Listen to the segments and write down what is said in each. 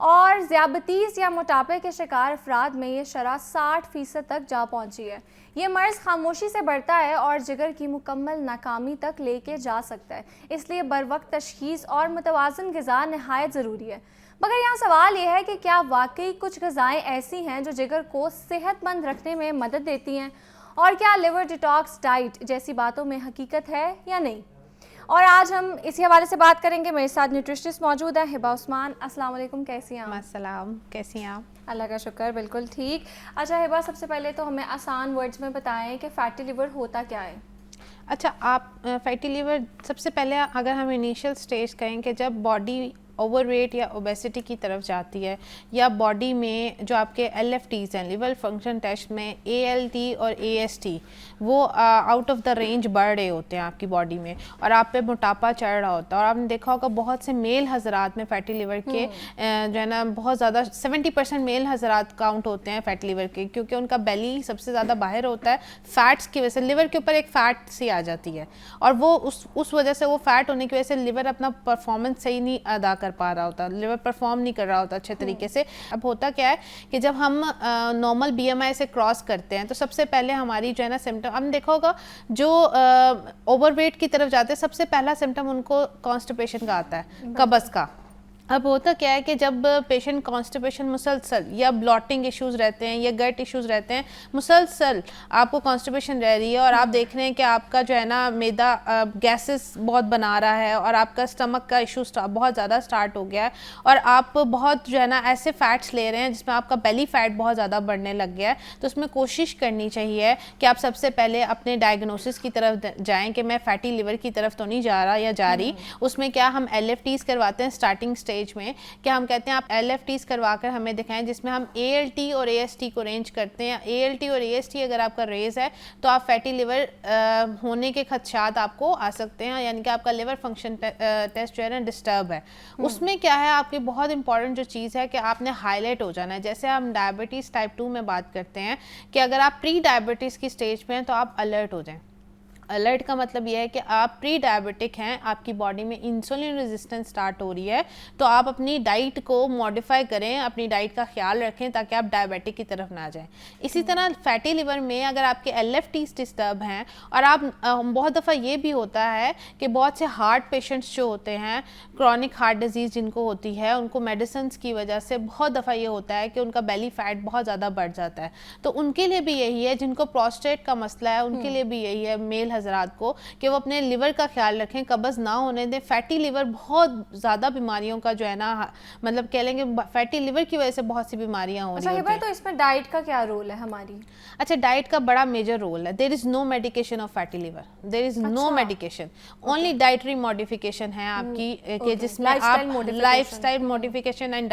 اور ذیابطیس یا موٹاپے کے شکار افراد میں یہ شرح 60% تک جا پہنچی ہے۔ یہ مرض خاموشی سے بڑھتا ہے اور جگر کی مکمل ناکامی تک لے کے جا سکتا ہے، اس لیے بروقت تشخیص اور متوازن غذا نہایت ضروری ہے۔ مگر یہاں سوال یہ ہے کہ کیا واقعی کچھ غذائیں ایسی ہیں جو جگر کو صحت مند رکھنے میں مدد دیتی ہیں، اور کیا لیور ڈیٹاکس ڈائٹ جیسی باتوں میں حقیقت ہے یا نہیں؟ اور آج ہم اسی حوالے سے بات کریں گے۔ میرے ساتھ نیوٹریشنسٹ موجود ہیں ہبہ عثمان۔ السلام علیکم، کیسی ہیں آپ؟ السلام، کیسی ہیں آپ؟ اللہ کا شکر، بالکل ٹھیک۔ اچھا ہبہ، سب سے پہلے تو ہمیں آسان ورڈز میں بتائیں کہ فیٹی لیور ہوتا کیا ہے؟ اچھا، آپ فیٹی لیور سب سے پہلے اگر ہم انیشیل سٹیج کہیں کہ جب باڈی اوور ویٹ یا اوبیسٹی کی طرف جاتی ہے، یا باڈی میں جو آپ کے ایل ایف ٹیز ہیں، لیور فنکشن ٹیسٹ میں اے ایل ٹی اور اے ایس ٹی، وہ آؤٹ آف دا رینج بڑھ رہے ہوتے ہیں آپ کی باڈی میں، اور آپ پہ موٹاپا چڑھ رہا ہوتا ہے۔ اور آپ نے دیکھا ہوگا بہت سے میل حضرات میں فیٹی لیور کے جو ہے نا بہت زیادہ 70% میل حضرات کاؤنٹ ہوتے ہیں فیٹی لیور کے، کیونکہ ان کا بیلی سب سے زیادہ باہر ہوتا ہے فیٹس کی وجہ سے۔ لیور کے اوپر ایک فیٹ سی آ جاتی ہے، اور وہ اس وجہ سے، وہ فیٹ ہونے کی وجہ سے لیور اپنا پرفارمنس صحیح نہیں ادا کر پا رہا ہوتا، لیور پرفارم نہیں کر رہا ہوتا اچھے طریقے سے۔ اب ہوتا کیا ہے کہ جب ہم نارمل بی ایم آئی سے کراس کرتے ہیں تو سب سے پہلے ہماری جو ہے نا سمٹم، ہم نے دیکھا ہوگا جو اوور ویٹ کی طرف جاتے ہیں سب سے پہلا سمٹم ان کو کانسٹیپیشن کا آتا ہے، قبض کا۔ اب ہوتا کیا ہے کہ جب پیشنٹ کانسٹیپیشن مسلسل یا بلاٹنگ ایشوز رہتے ہیں یا گٹ ایشوز رہتے ہیں، مسلسل آپ کو کانسٹیپیشن رہ رہی ہے، اور آپ دیکھ رہے ہیں کہ آپ کا جو ہے نا میدا گیسز بہت بنا رہا ہے، اور آپ کا اسٹمک کا ایشو بہت زیادہ سٹارٹ ہو گیا ہے، اور آپ بہت جو ہے نا ایسے فیٹس لے رہے ہیں جس میں آپ کا بیلی فیٹ بہت زیادہ بڑھنے لگ گیا ہے، تو اس میں کوشش کرنی چاہیے کہ آپ سب سے پہلے اپنے ڈائگنوسس کی طرف جائیں کہ میں فیٹی لیور کی طرف تو نہیں جا رہا یا جا رہی۔ اس میں کیا ہم ایل ایف ٹیز کرواتے ہیں اسٹارٹنگ اسٹیج میں، کہ ہم کہتے ہیں آپ ایل ایف ٹیز کروا کر ہمیں دکھائیں، جس میں ہم اے ایل ٹی اور اے ایس ٹی کو رینج کرتے ہیں۔ اے ایل ٹی اور اے ایس ٹی اگر آپ کا ریز ہے تو آپ فیٹی لیور ہونے کے خدشات آپ کو آ سکتے ہیں، یعنی کہ آپ کا لیور فنکشن ٹیسٹ جو ہے نا ڈسٹرب ہے۔ اس میں کیا ہے آپ کی بہت امپورٹنٹ جو چیز ہے کہ آپ نے ہائی لائٹ ہو جانا ہے۔ جیسے ہم ڈائبٹیز ٹائپ 2 میں بات کرتے ہیں کہ اگر آپ پری ڈائبٹیز کی سٹیج پہ ہیں تو آپ الرٹ ہو جائیں۔ الرٹ کا مطلب یہ ہے کہ آپ پری ڈائبٹک ہیں، آپ کی باڈی میں انسولین ریزسٹنس سٹارٹ ہو رہی ہے، تو آپ اپنی ڈائٹ کو موڈیفائی کریں، اپنی ڈائٹ کا خیال رکھیں تاکہ آپ ڈائبٹک کی طرف نہ جائیں۔ اسی طرح فیٹی لیور میں اگر آپ کے ایل ایف ٹیز ڈسٹرب ہیں، اور آپ بہت دفعہ یہ بھی ہوتا ہے کہ بہت سے ہارٹ پیشنٹس جو ہوتے ہیں، کرونک ہارٹ ڈیزیز جن کو ہوتی ہے، ان کو میڈیسنس کی وجہ سے بہت دفعہ یہ ہوتا ہے کہ ان کا بیلی فیٹ بہت زیادہ بڑھ جاتا ہے، تو ان کے لیے بھی یہی ہے، جن کو پروسٹیٹ کا مسئلہ ہے ان کے لیے بھی یہی ہے میل حضرات کو، کہ وہ اپنے لیور کا خیال رکھیں، قبض نہ ہونے دیں۔ فیٹی لیور بہت زیادہ بیماریوں کا جو ہے نا مطلب کہہ لیں گے فیٹی لیور کی وجہ سے بہت سی بیماریاں ہو رہی ہوتی ہیں۔ تو اس میں ڈائٹ کا کیا رول ہے ہماری؟ اچھا، ڈائٹ کا بڑا میجر رول ہے۔ There is no medication of fatty liver, there is no medication, only dietary modification ہے آپ کی، کہ جس میں آپ lifestyle modification and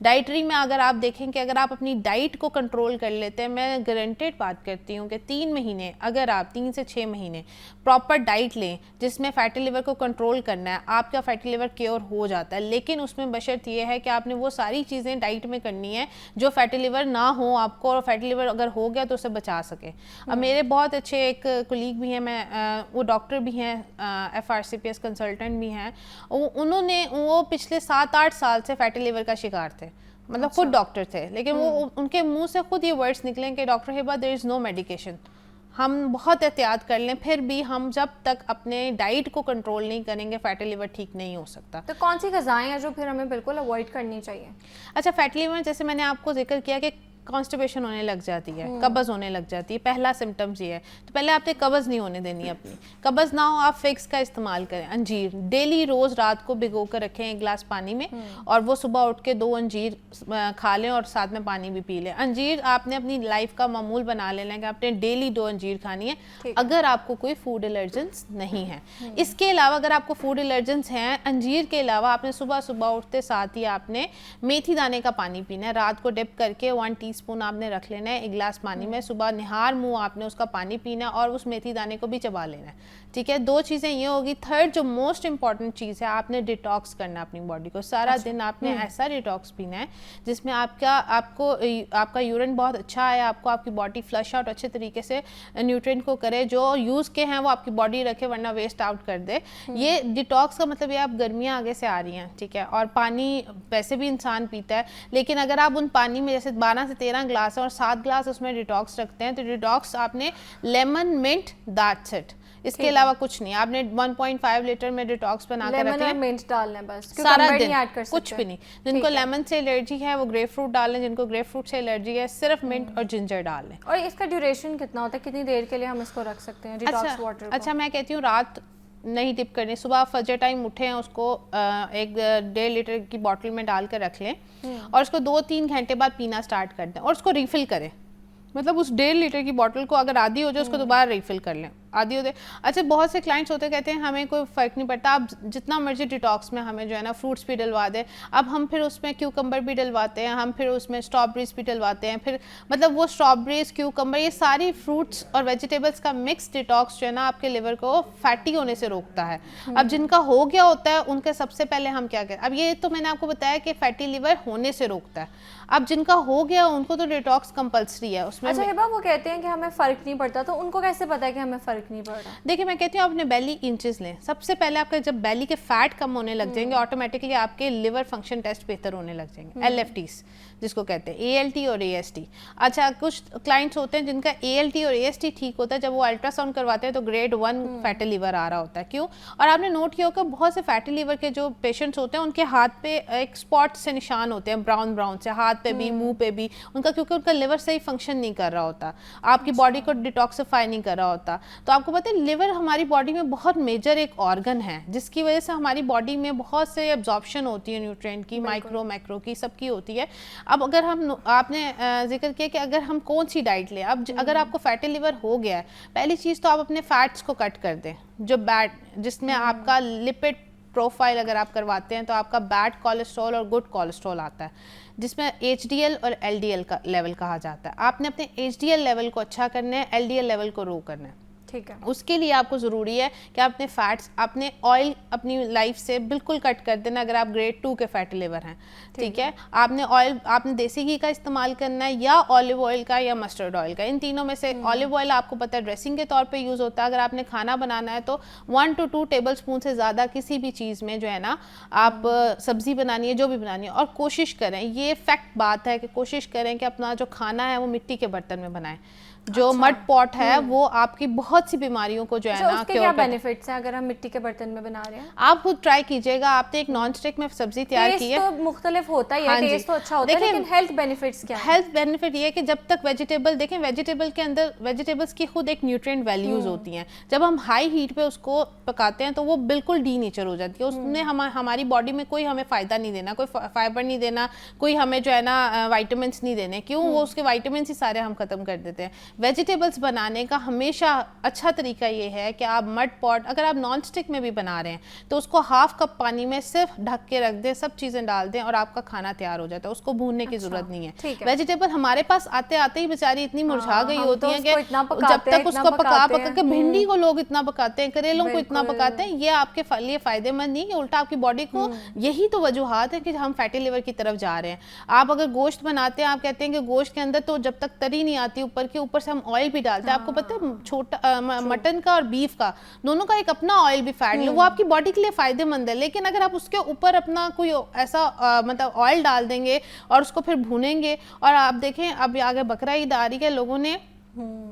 dietary میں اگر آپ دیکھیں کہ اگر آپ اپنی ڈائٹ کو کنٹرول کر لیتے ہیں، میں گارنٹیڈ بات کرتی ہوں کہ 3 مہینے، اگر آپ 3 سے 6 مہینے پراپر ڈائٹ لیں جس میں فیٹی لیور کو کنٹرول کرنا ہے، آپ کا فیٹی لیور کیور ہو جاتا ہے۔ لیکن اس میں بشرط یہ ہے کہ آپ نے وہ ساری چیزیں ڈائٹ میں کرنی ہے جو فیٹی لیور نہ ہو آپ کو، اور فیٹی لیور اگر ہو گیا تو اسے بچا سکے۔ اب میرے بہت اچھے ایک کولیگ بھی ہیں، وہ ڈاکٹر بھی ہیں، F R C P S consultant بھی ہیں، وہ پچھلے 7-8 سال سے فیٹی لیور کا شکار تھے، مطلب خود ڈاکٹر تھے، لیکن وہ ان کے منہ سے خود یہ ورڈز نکلیں کہ doctor Hiba there is no medication, ہم بہت احتیاط کر لیں، پھر بھی ہم جب تک اپنے ڈائٹ کو کنٹرول نہیں کریں گے فیٹی لیور ٹھیک نہیں ہو سکتا۔ تو کون سی غذائیں ہیں جو پھر ہمیں بالکل اوائڈ کرنی چاہیے؟ اچھا، فیٹی لیور جیسے میں نے آپ کو ذکر کیا کہ کانسٹیپیشن ہونے لگ جاتی ہے، قبض ہونے لگ جاتی ہے، پہلا سمٹمز یہ ہے، تو پہلے آپ نے قبض نہیں ہونے دینی، اپنی قبض نہ ہو آپ فکس کا استعمال کریں۔ انجیر ڈیلی روز رات کو بھگو کر رکھیں 1 گلاس پانی میں، اور وہ صبح اٹھ کے 2 انجیر کھا لیں اور ساتھ میں پانی بھی پی لیں۔ انجیر آپ نے اپنی لائف کا معمول بنا لینا ہے کہ آپ نے ڈیلی 2 انجیر کھانی ہے، اگر آپ کو کوئی فوڈ الرجنس نہیں ہے۔ اس کے علاوہ اگر آپ کو فوڈ الرجنس ہیں، انجیر کے علاوہ آپ نے صبح اٹھتے ساتھ ہی آپ نے میتھی دانے کا پانی پینا ہے، رات کو ڈپ کر کے 1 ٹی اسپون آپ نے رکھ لینا ہے ایک گلاس پانی میں, صبح نہار منہ آپ نے اس کا پانی پینا ہے اور اس میتھی دانے کو بھی چبا لینا ہے, ٹھیک ہے. 2 چیزیں یہ ہوگی. تھرڈ جو موسٹ امپورٹنٹ چیز ہے, آپ نے ڈیٹاکس کرنا اپنی باڈی کو. سارا دن آپ نے ایسا ڈیٹاکس پینا ہے جس میں آپ کا یورین بہت اچھا آئے, آپ کی باڈی فلش آؤٹ اچھے طریقے سے نیوٹرینٹ کو کرے, جو یوز کے ہیں وہ آپ کی باڈی رکھے ورنہ ویسٹ آؤٹ کر دے. یہ ڈیٹاکس کا مطلب یہ آپ گرمیاں آگے سے آ رہی ہیں, ٹھیک ہے, اور پانی ویسے بھی انسان پیتا ہے, لیکن اگر آپ ان پانی میں جیسے 12 سے 13 گلاس اور 7 گلاس اس میں ڈیٹاکس رکھتے ہیں تو ڈیٹاکس آپ نے لیمن منٹ دیٹس اٹ, اس کے علاوہ کچھ نہیں. آپ نے 1.5 لیٹر میں ڈیٹاکس بنا کے رکھ لیں, منٹ ڈالنا ہے بس, سارا دن کچھ بھی نہیں. جن کو لیمن سے الرجی ہے وہ گریپ فروٹ ڈال لیں, جن کو گریپ فروٹ سے الرجی ہے صرف منٹ اور جنجر ڈال لیں. اور اس کا ڈیوریشن کتنا ہوتا ہے, کتنی دیر کے لیے ہم اس کو رکھ سکتے ہیں ڈیٹاکس واٹر کو؟ اچھا میں کہتی ہوں رات نہیں ڈپ کرنی, صبح فجر ٹائم اٹھیں اس کو 1.5 لیٹر کی بوٹل میں ڈال کر رکھ لیں اور اس کو 2-3 گھنٹے بعد پینا سٹارٹ کر دیں اور اس کو ریفل کریں. مطلب اس 1.5 لیٹر کی بوٹل کو اگر آدھی ہو جائے اس کو دوبارہ ریفل کر لیں, آدھی ہوتے. اچھا بہت سے کلائنٹس ہوتے کہتے ہیں ہمیں کوئی فرق نہیں پڑتا, آپ جتنا مرضی ڈیٹاکس میں ہمیں جو ہے نا فروٹس بھی ڈلوا دیں. اب ہم پھر اس میں کیوکمبر بھی ڈلواتے ہیں, ہم پھر اس میں اسٹرابریز بھی ڈلواتے ہیں, پھر مطلب وہ اسٹرابریز کیوکمبر یہ ساری فروٹس اور ویجیٹیبلس کا مکس ڈیٹاکس جو ہے نا آپ کے لیور کو فیٹی ہونے سے روکتا ہے. اب جن کا ہو گیا ہوتا ہے ان کے سب سے پہلے ہم کیا کریں, اب یہ تو میں نے آپ کو بتایا کہ فیٹی لیور ہونے سے روکتا ہے. اب جن کا ہو گیا ان کو تو ڈیٹاکس کمپلسری ہے اس میں. اچھا ہبا وہ کہتے ہیں کہ ہمیں فرق نہیں پڑتا, تو ان کو کیسے پتا ہے کہ ہمیں فرق نہیں پڑ رہا؟ دیکھیں میں کہتی ہوں آپ اپنے بیلی انچز لیں. سب سے پہلے آپ کا جب بیلی کے فیٹ کم ہونے لگ جائیں گے آٹومیٹکلی آپ کے لیور فنکشن ٹیسٹ بہتر ہونے لگ جائیں گے. LFTs جس کو کہتے ہیں ALT اور AST. اچھا کچھ کلائنٹس ہوتے ہیں جن کا ALT اور AST ٹھیک ہوتا ہے, جب وہ الٹرا ساؤنڈ کرواتے ہیں تو گریڈ 1 فیٹی لیور آ رہا ہوتا ہے. کیوں؟ اور آپ نے نوٹ کیا ہوگا بہت سے فیٹی لیور کے جو پیشنٹس ہوتے ہیں ان کے ہاتھ پہ ایک اسپاٹ سے نشان ہوتے ہیں براؤن سے, ہاتھ پہ بھی منہ پہ بھی, ان کا کیونکہ ان کا لیور صحیح فنکشن نہیں کر رہا ہوتا, آپ کی باڈی کو ڈیٹاکسیفائی نہیں کر رہا ہوتا. تو آپ کو پتہ ہے لیور ہماری باڈی میں بہت میجر ایک آرگن ہے جس کی وجہ سے ہماری باڈی میں بہت سے ایبزارپشن ہوتی ہے نیوٹرینٹ کی, مائکرو میکرو کی, سب کی ہوتی ہے. اب اگر آپ نے ذکر کیا کہ اگر ہم کون سی ڈائٹ لیں, اب اگر آپ کو فیٹی لیور ہو گیا ہے, پہلی چیز تو آپ اپنے فیٹس کو کٹ کر دیں, جو بیڈ جس میں آپ کا لپڈ پروفائل اگر آپ کرواتے ہیں تو آپ کا بیڈ کولیسٹرول اور گڈ کولیسٹرول آتا ہے جس میں HDL اور LDL کا لیول کہا جاتا ہے. آپ نے اپنے HDL لیول کو اچھا کرنا ہے, LDL لیول کو رو کرنا ہے. ٹھیک ہے, اس کے لیے آپ کو ضروری ہے کہ آپ اپنے فیٹس, اپنے آئل اپنی لائف سے بالکل کٹ کر دینا. اگر آپ گریڈ 2 کے فیٹی لیور ہیں, ٹھیک ہے, آپ نے آئل, آپ نے دیسی گھی کا استعمال کرنا ہے یا آلیو آئل کا یا مسٹرڈ آئل کا. ان تینوں میں سے آلیو آئل آپ کو پتہ ہے ڈریسنگ کے طور پہ یوز ہوتا ہے. اگر آپ نے کھانا بنانا ہے تو 1 to 2 ٹیبل اسپون سے زیادہ کسی بھی چیز میں جو ہے نا آپ سبزی بنانی ہے, جو بھی بنانی ہے, اور کوشش کریں, یہ فیکٹ بات ہے کہ کوشش کریں کہ اپنا جو کھانا ہے وہ مٹی کے برتن میں بنائیں. جو مڈ پاٹ ہے وہ آپ کی بہت سی بیماریوں کو جو ہے نا اس کے کیا بینیفٹس ہیں اگر ہم مٹی کے برتن میں بنا رہے ہیں؟ آپ خود ٹرائی کیجیے گا. آپ نے ایک نان اسٹک میں سبزی تیار کی ہے, ٹیسٹ تو مختلف ہوتا ہے, ٹیسٹ تو اچھا ہوتا ہے, لیکن ہیلتھ بینیفٹس کیا ہیں؟ ہیلتھ بینیفٹ یہ ہے کہ جب تک ویجیٹیبل, دیکھیں ویجیٹیبل کے اندر ویجیٹیبلس کی خود ایک نیوٹرینٹ ویلیوز ہوتی ہیں. جب ہم ہائی ہیٹ پہ اس کو پکاتے ہیں تو وہ بالکل ڈی نیچر ہو جاتی ہے. اس نے ہماری باڈی میں کوئی ہمیں فائدہ نہیں دینا, کوئی فائبر نہیں دینا, کوئی ہمیں جو ہے نا وائٹامنس نہیں دینے. کیوں؟ وہ اس کے وائٹامنس ہی سارے ہم ختم کر دیتے ہیں. ویجیٹیبلس بنانے کا ہمیشہ اچھا طریقہ یہ ہے کہ آپ مڈ پاٹ, اگر آپ نان اسٹک میں بھی بنا رہے ہیں تو اس کو ½ کپ پانی میں صرف ڈھک کے رکھ دیں, سب چیزیں ڈال دیں اور آپ کا کھانا تیار ہو جاتا ہے. اس کو بھوننے کی ضرورت نہیں ہے. ویجیٹیبل ہمارے پاس آتے آتے ہی بیچاری اتنی مرجھا گئی ہوتی ہیں کہ جب تک اس کو پکا کے, بھنڈی کو لوگ اتنا پکاتے ہیں, کریلوں کو اتنا پکاتے ہیں, یہ آپ کے لیے فائدے مند نہیں ہے, الٹا آپ کی باڈی کو یہی تو وجوہات ہے کہ ہم فیٹی لیور کی طرف جا رہے ہیں. آپ اگر گوشت بناتے ہیں, آپ کہتے ہیں کہ گوشت کے اندر تو جب تک تری نہیں آتی اوپر کے, اوپر سے ہم آئل بھی ڈالتے ہیں. آپ کو پتہ ہے چھوٹا مٹن کا اور بیف کا دونوں کا ایک اپنا آئل بھی فیٹ لو, وہ آپ کی باڈی کے لیے فائدے مند ہے. لیکن اگر آپ اس کے اوپر اپنا کوئی ایسا مطلب آئل ڈال دیں گے اور اس کو پھر بھونیں گے, اور آپ دیکھیں اب آگے بقرہ عید آ رہی ہے, لوگوں نے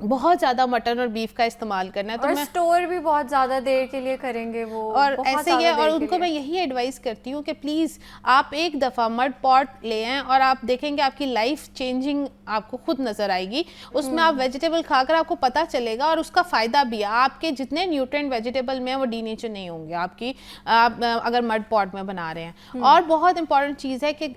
بہت زیادہ مٹن اور بیف کا استعمال کرنا ہے, تو میں اسٹور بھی بہت زیادہ دیر کے لیے کریں گے وہ, اور ایسے ہی ہے. اور ان کو میں یہی ایڈوائز کرتی ہوں کہ پلیز آپ ایک دفعہ مڈ پاٹ لے آئیں اور آپ دیکھیں گے آپ کی لائف چینجنگ آپ کو خود نظر آئے گی. اس میں آپ ویجیٹیبل کھا کر آپ کو پتہ چلے گا, اور اس کا فائدہ بھی ہے. آپ کے جتنے نیوٹرینٹ ویجیٹیبل میں ہیں وہ ڈی نیچر نہیں ہوں گے آپ کی, اگر مڈ پاٹ میں بنا رہے ہیں. اور بہت امپورٹنٹ چیز ہے کہ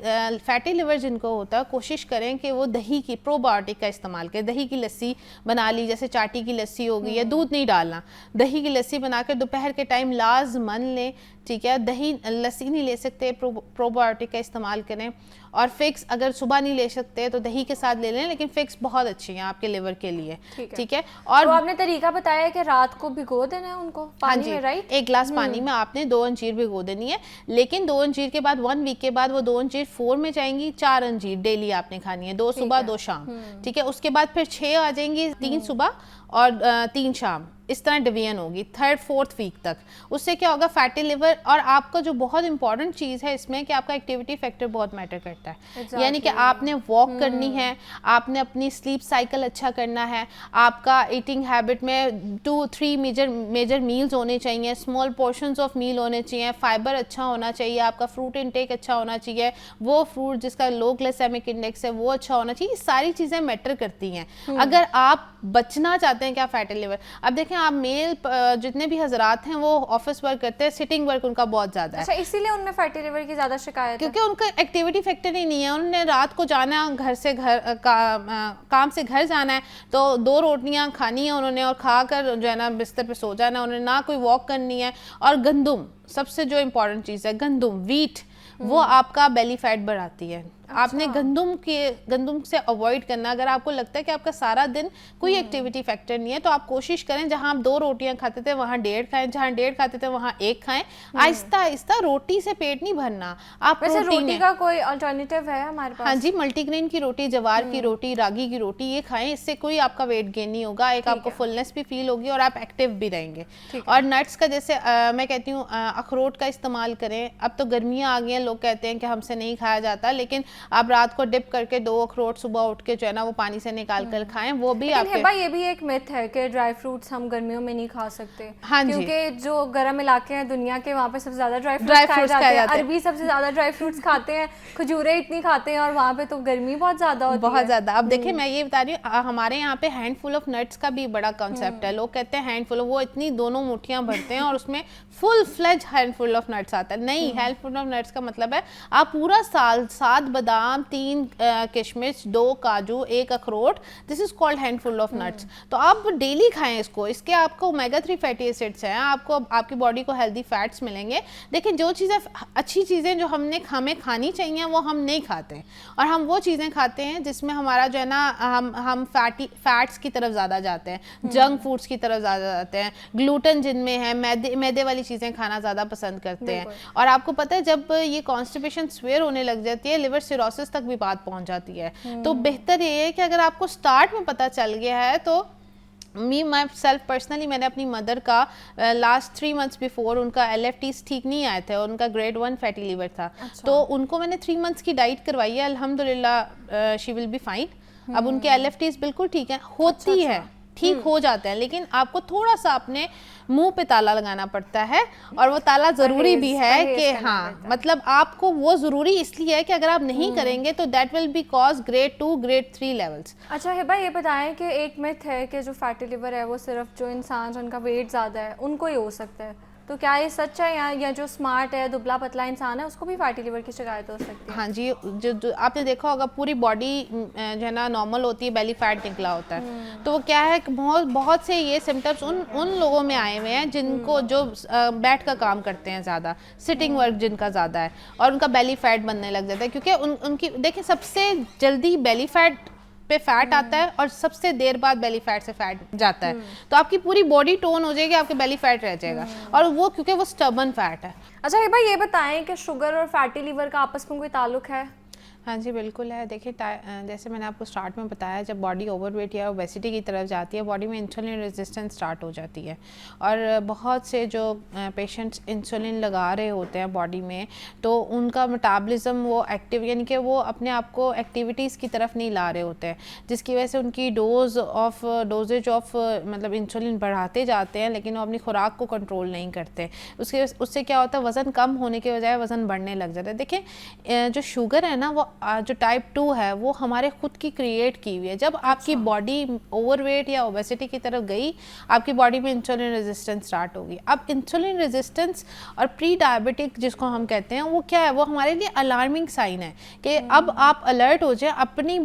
فیٹی لیور جن کو ہوتا ہے کوشش کریں کہ وہ دہی کی پرو بایوٹک کا استعمال کریں. دہی کی لسی بنا لی, جیسے چاٹی کی لسی ہوگی, یا دودھ نہیں ڈالنا, دہی کی لسی بنا کر دوپہر کے ٹائم لازمن لیں. ٹھیک ہے. دہی لسی نہیں لے سکتے, پروبایوٹک کا استعمال کریں. اور فکس اگر صبح نہیں لے سکتے تو دہی کے ساتھ لے لیں, لیکن فکس بہت اچھی ہیں آپ کے لیور کے لیے, ٹھیک ہے. اور آپ نے طریقہ بتایا ہے کہ رات کو بھگو دینا ہے ان کو پانی میں, رائٹ؟ 1 گلاس پانی میں آپ نے 2 انجیر بھگو دینی ہے, لیکن 2 انجیر کے بعد 1 ویک کے بعد وہ 2 انجیر 4 میں جائیں گی. 4 انجیر ڈیلی آپ نے کھانی ہے, 2 صبح 2 شام, ٹھیک ہے. اس کے بعد پھر 6 آ جائیں گی, 3 صبح اور 3 شام, اس طرح ڈویژن ہوگی 3rd 4th ویک تک. اس سے کیا ہوگا, فیٹی لیور. اور آپ کا جو بہت امپورٹنٹ چیز ہے اس میں کہ آپ کا ایکٹیویٹی فیکٹر بہت میٹر کرتا ہے. یعنی کہ آپ نے واک کرنی ہے, آپ نے اپنی سلیپ سائیکل اچھا کرنا ہے, آپ کا ایٹنگ ہیبٹ میں 2-3 میجر میلز ہونے چاہیے, اسمال پورشنز آف میل ہونے چاہیے, فائبر اچھا ہونا چاہیے, آپ کا فروٹ انٹیک اچھا ہونا چاہیے, وہ فروٹ جس کا لو گلائسیمک انڈیکس ہے وہ اچھا ہونا چاہیے. یہ ساری چیزیں میٹر کرتی ہیں اگر آپ بچنا چاہتے ہیں کیا فیٹی لیور. اب دیکھیں آپ میل جتنے بھی حضرات ہیں وہ آفس ورک کرتے ہیں, سٹنگ ورک ان کا بہت زیادہ ہے. اچھا, اسی لیے ان میں فیٹی لیور کی زیادہ شکایت ہے, کیونکہ ان کا ایکٹیویٹی فیکٹر ہی نہیں ہے. انہوں نے رات کو جانا ہے, گھر سے کام سے گھر جانا ہے, تو 2 روٹیاں کھانی ہیں انہوں نے اور کھا کر جو ہے نا بستر پہ سو جانا ہے. انہوں نے نہ کوئی واک کرنی ہے. اور گندم سب سے جو امپورٹنٹ چیز ہے, گندم ویٹ, وہ آپ کا بیلی فیٹ بڑھاتی ہے. آپ نے گندم سے اوائڈ کرنا. اگر آپ کو لگتا ہے کہ آپ کا سارا دن کوئی ایکٹیویٹی فیکٹر نہیں ہے تو آپ کوشش کریں جہاں آپ 2 روٹیاں کھاتے تھے وہاں 1.5 کھائیں, جہاں 1.5 کھاتے تھے وہاں 1 کھائیں. آہستہ آہستہ, روٹی سے پیٹ نہیں بھرنا. آپ ویسے روٹی کا کوئی الٹرنیٹیو ہے ہمارے پاس؟ ہاں جی, ملٹی گرین کی روٹی, جوار کی روٹی, راگی کی روٹی, یہ کھائیں. اس سے کوئی آپ کا ویٹ گین نہیں ہوگا, ایک آپ کو فلنس بھی فیل ہوگی اور آپ ایکٹیو بھی رہیں گے. اور نٹس کا جیسے میں کہتی ہوں اخروٹ کا استعمال کریں. اب تو گرمیاں آ گئی ہیں, لوگ کہتے ہیں کہ ہم سے نہیں کھایا جاتا, لیکن آپ رات کو ڈپ کر کے 2 اخروٹ صبح اٹھ کے جو ہے نا وہ پانی سے نکال کر کھائیں. وہ بھی آپ کے, یہ بھی ایک میتھ ہے کہ ڈرائی فروٹس ہم گرمیوں میں نہیں کھا سکتے. ہاں جی, کیونکہ جو گرم علاقے ہیں دنیا کے وہاں پہ سب سے زیادہ ڈرائی فروٹس کھائے جاتے ہیں. عربی سب سے زیادہ ڈرائی فروٹس کھاتے ہیں, کھجوریں اتنی کھاتے ہیں, اور وہاں پہ تو گرمی بہت زیادہ ہوتی ہے, بہت زیادہ. اب دیکھیں میں یہ بتا رہی ہوں, ہمارے یہاں پہ ہینڈ فل آف نٹس کا بھی بڑا کنسیپٹ ہے. لوگ کہتے ہیں ہینڈ فل, وہ اتنی 2 مٹھیاں بھرتے ہیں اور اس میں فل فلیج ہینڈ فل آف نٹس آتا ہے. نہیں, ہینڈ فل آف نٹس کا مطلب ہے آپ پورا سال 7 بادام, 3 کشمش, 2 کاجو, 1 اخروٹ, this is called handful of nuts. تو آپ ڈیلی کھائیں اس کو. اس کے آپ کو اومیگا 3 فیٹی ایسڈس ہیں, آپ کو آپ کی باڈی کو ہیلدی فیٹس ملیں گے. دیکھیں جو چیزیں اچھی چیزیں جو ہمیں کھانی چاہیے وہ ہم نہیں کھاتے, اور ہم وہ چیزیں کھاتے ہیں جس میں ہمارا جو ہے نا ہم فیٹس کی طرف زیادہ جاتے ہیں, جنک فوڈس کی طرف زیادہ جاتے ہیں, گلوٹن جن میں ہے, میدے والی چیزیں کھانا زیادہ پسند کرتے ہیں. اور آپ کو پتہ ہے جب یہ کانسٹیپیشن سویر ہونے لگ جاتی ہے, لیور سیروسس تک بھی بات پہنچ جاتی ہے. تو بہتر یہ ہے کہ اگر آپ کو سٹارٹ میں پتہ چل گیا ہے تو مائی سیلف پرسنلی, میں نے اپنی مدر کا لاسٹ 3 months بیفور ان کا LFTs ٹھیک نہیں آئے تھے اور ان کا grade 1 فیٹی لیور تھا. تو ان کو میں نے 3 months کی ڈائٹ کروائی ہے, الحمدللہ شی ول بی فائن. اب ان کے LFTs بالکل ٹھیک ہیں, ہوتی ہے ٹھیک ہو جاتے ہیں, لیکن آپ کو تھوڑا سا اپنے منہ پہ تالا لگانا پڑتا ہے. اور وہ تالا ضروری بھی ہے کہ ہاں, مطلب آپ کو وہ ضروری اس لیے ہے کہ اگر آپ نہیں کریں گے تو that will be cause grade 2 grade 3 levels. اچھا ہبا, یہ بتائیں کہ ایک میتھ ہے کہ جو فیٹی لیور ہے وہ صرف جو انسان جن کا ویٹ زیادہ ہے ان کو ہی ہو سکتا ہے, تو کیا یہ سچ ہے, یا جو اسمارٹ ہے, دبلا پتلا انسان ہے, اس کو بھی فیٹی لیور کی شکایت ہو سکتی ہے؟ ہاں جی, جو آپ نے دیکھا ہوگا پوری باڈی جو ہے نا نارمل ہوتی ہے, بیلی فیٹ نکلا ہوتا ہے. تو وہ کیا ہے کہ بہت سے یہ سمٹمس ان لوگوں میں آئے ہوئے ہیں جن کو جو بیٹھ کا کام کرتے ہیں زیادہ, سٹنگ ورک جن کا زیادہ ہے, اور ان کا بیلی فیٹ بننے لگ جاتا ہے. کیونکہ ان کی دیکھیں سب سے جلدی بیلی فیٹ پہ فیٹ آتا ہے اور سب سے دیر بعد بیلی فیٹ سے فیٹ جاتا ہے. تو آپ کی پوری باڈی ٹون ہو جائے گی, آپ کے بیلی فیٹ رہ جائے گا, اور وہ کیونکہ وہ سٹربن فیٹ ہے. اچھا ہبا, یہ بتائیں کہ شوگر اور فیٹی لیور کا آپس میں کوئی تعلق ہے؟ ہاں جی بالکل ہے. دیکھیں جیسے میں نے آپ کو سٹارٹ میں بتایا, جب باڈی اوور ویٹ یا اوبیسٹی کی طرف جاتی ہے, باڈی میں انسولین ریزسٹنس سٹارٹ ہو جاتی ہے. اور بہت سے جو پیشنٹس انسولین لگا رہے ہوتے ہیں باڈی میں, تو ان کا میٹابلزم وہ ایکٹیو, یعنی کہ وہ اپنے آپ کو ایکٹیویٹیز کی طرف نہیں لا رہے ہوتے ہیں, جس کی وجہ سے ان کی ڈوزیج آف مطلب انسولین بڑھاتے جاتے ہیں, لیکن وہ اپنی خوراک کو کنٹرول نہیں کرتے. اس سے کیا ہوتا ہے, وزن کم ہونے کے بجائے وزن بڑھنے لگ جاتا ہے. دیکھیں جو شوگر ہے نا وہ جو ٹائپ 2 ہے وہ ہمارے خود کی کریٹ کی ہوئی ہے. جب آپ کی باڈی اوور ویٹ یا اوبیسٹی کی طرف گئی, آپ کی باڈی میں انسولین ریزسٹنس اسٹارٹ ہوگی. اب انسولین ریزسٹنس اور پری ڈائبٹک جس کو ہم کہتے ہیں وہ کیا ہے, وہ ہمارے لیے الارمنگ سائن ہے کہ اب آپ الرٹ ہو جائیں, اپنی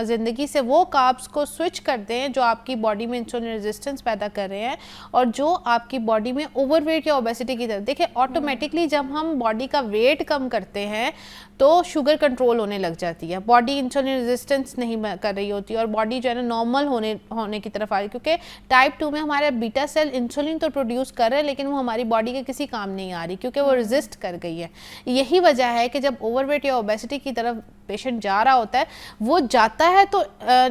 زندگی سے وہ کاربس کو سوئچ کر دیں جو آپ کی باڈی میں انسولین ریزسٹنس پیدا کر رہے ہیں اور جو آپ کی باڈی میں اوور ویٹ یا اوبیسٹی کی طرف. دیکھیں آٹومیٹکلی جب ہم باڈی کا ویٹ کم کرتے ہیں تو شوگر کنٹرول ہونے لگ جاتی ہے, باڈی انسولین ریزسٹنس نہیں کر رہی ہوتی اور باڈی جو ہے نا نارمل ہونے کی طرف آ رہی, کیونکہ ٹائپ 2 میں ہمارا بیٹا سیل انسولین تو پروڈیوس کر رہا ہے لیکن وہ ہماری باڈی کے کسی کام نہیں آ رہی کیونکہ وہ ریزسٹ کر گئی ہے. یہی وجہ ہے کہ جب اوور ویٹ یا اوبیسٹی کی طرف پیشنٹ جا رہا ہوتا ہے, وہ جاتا ہے تو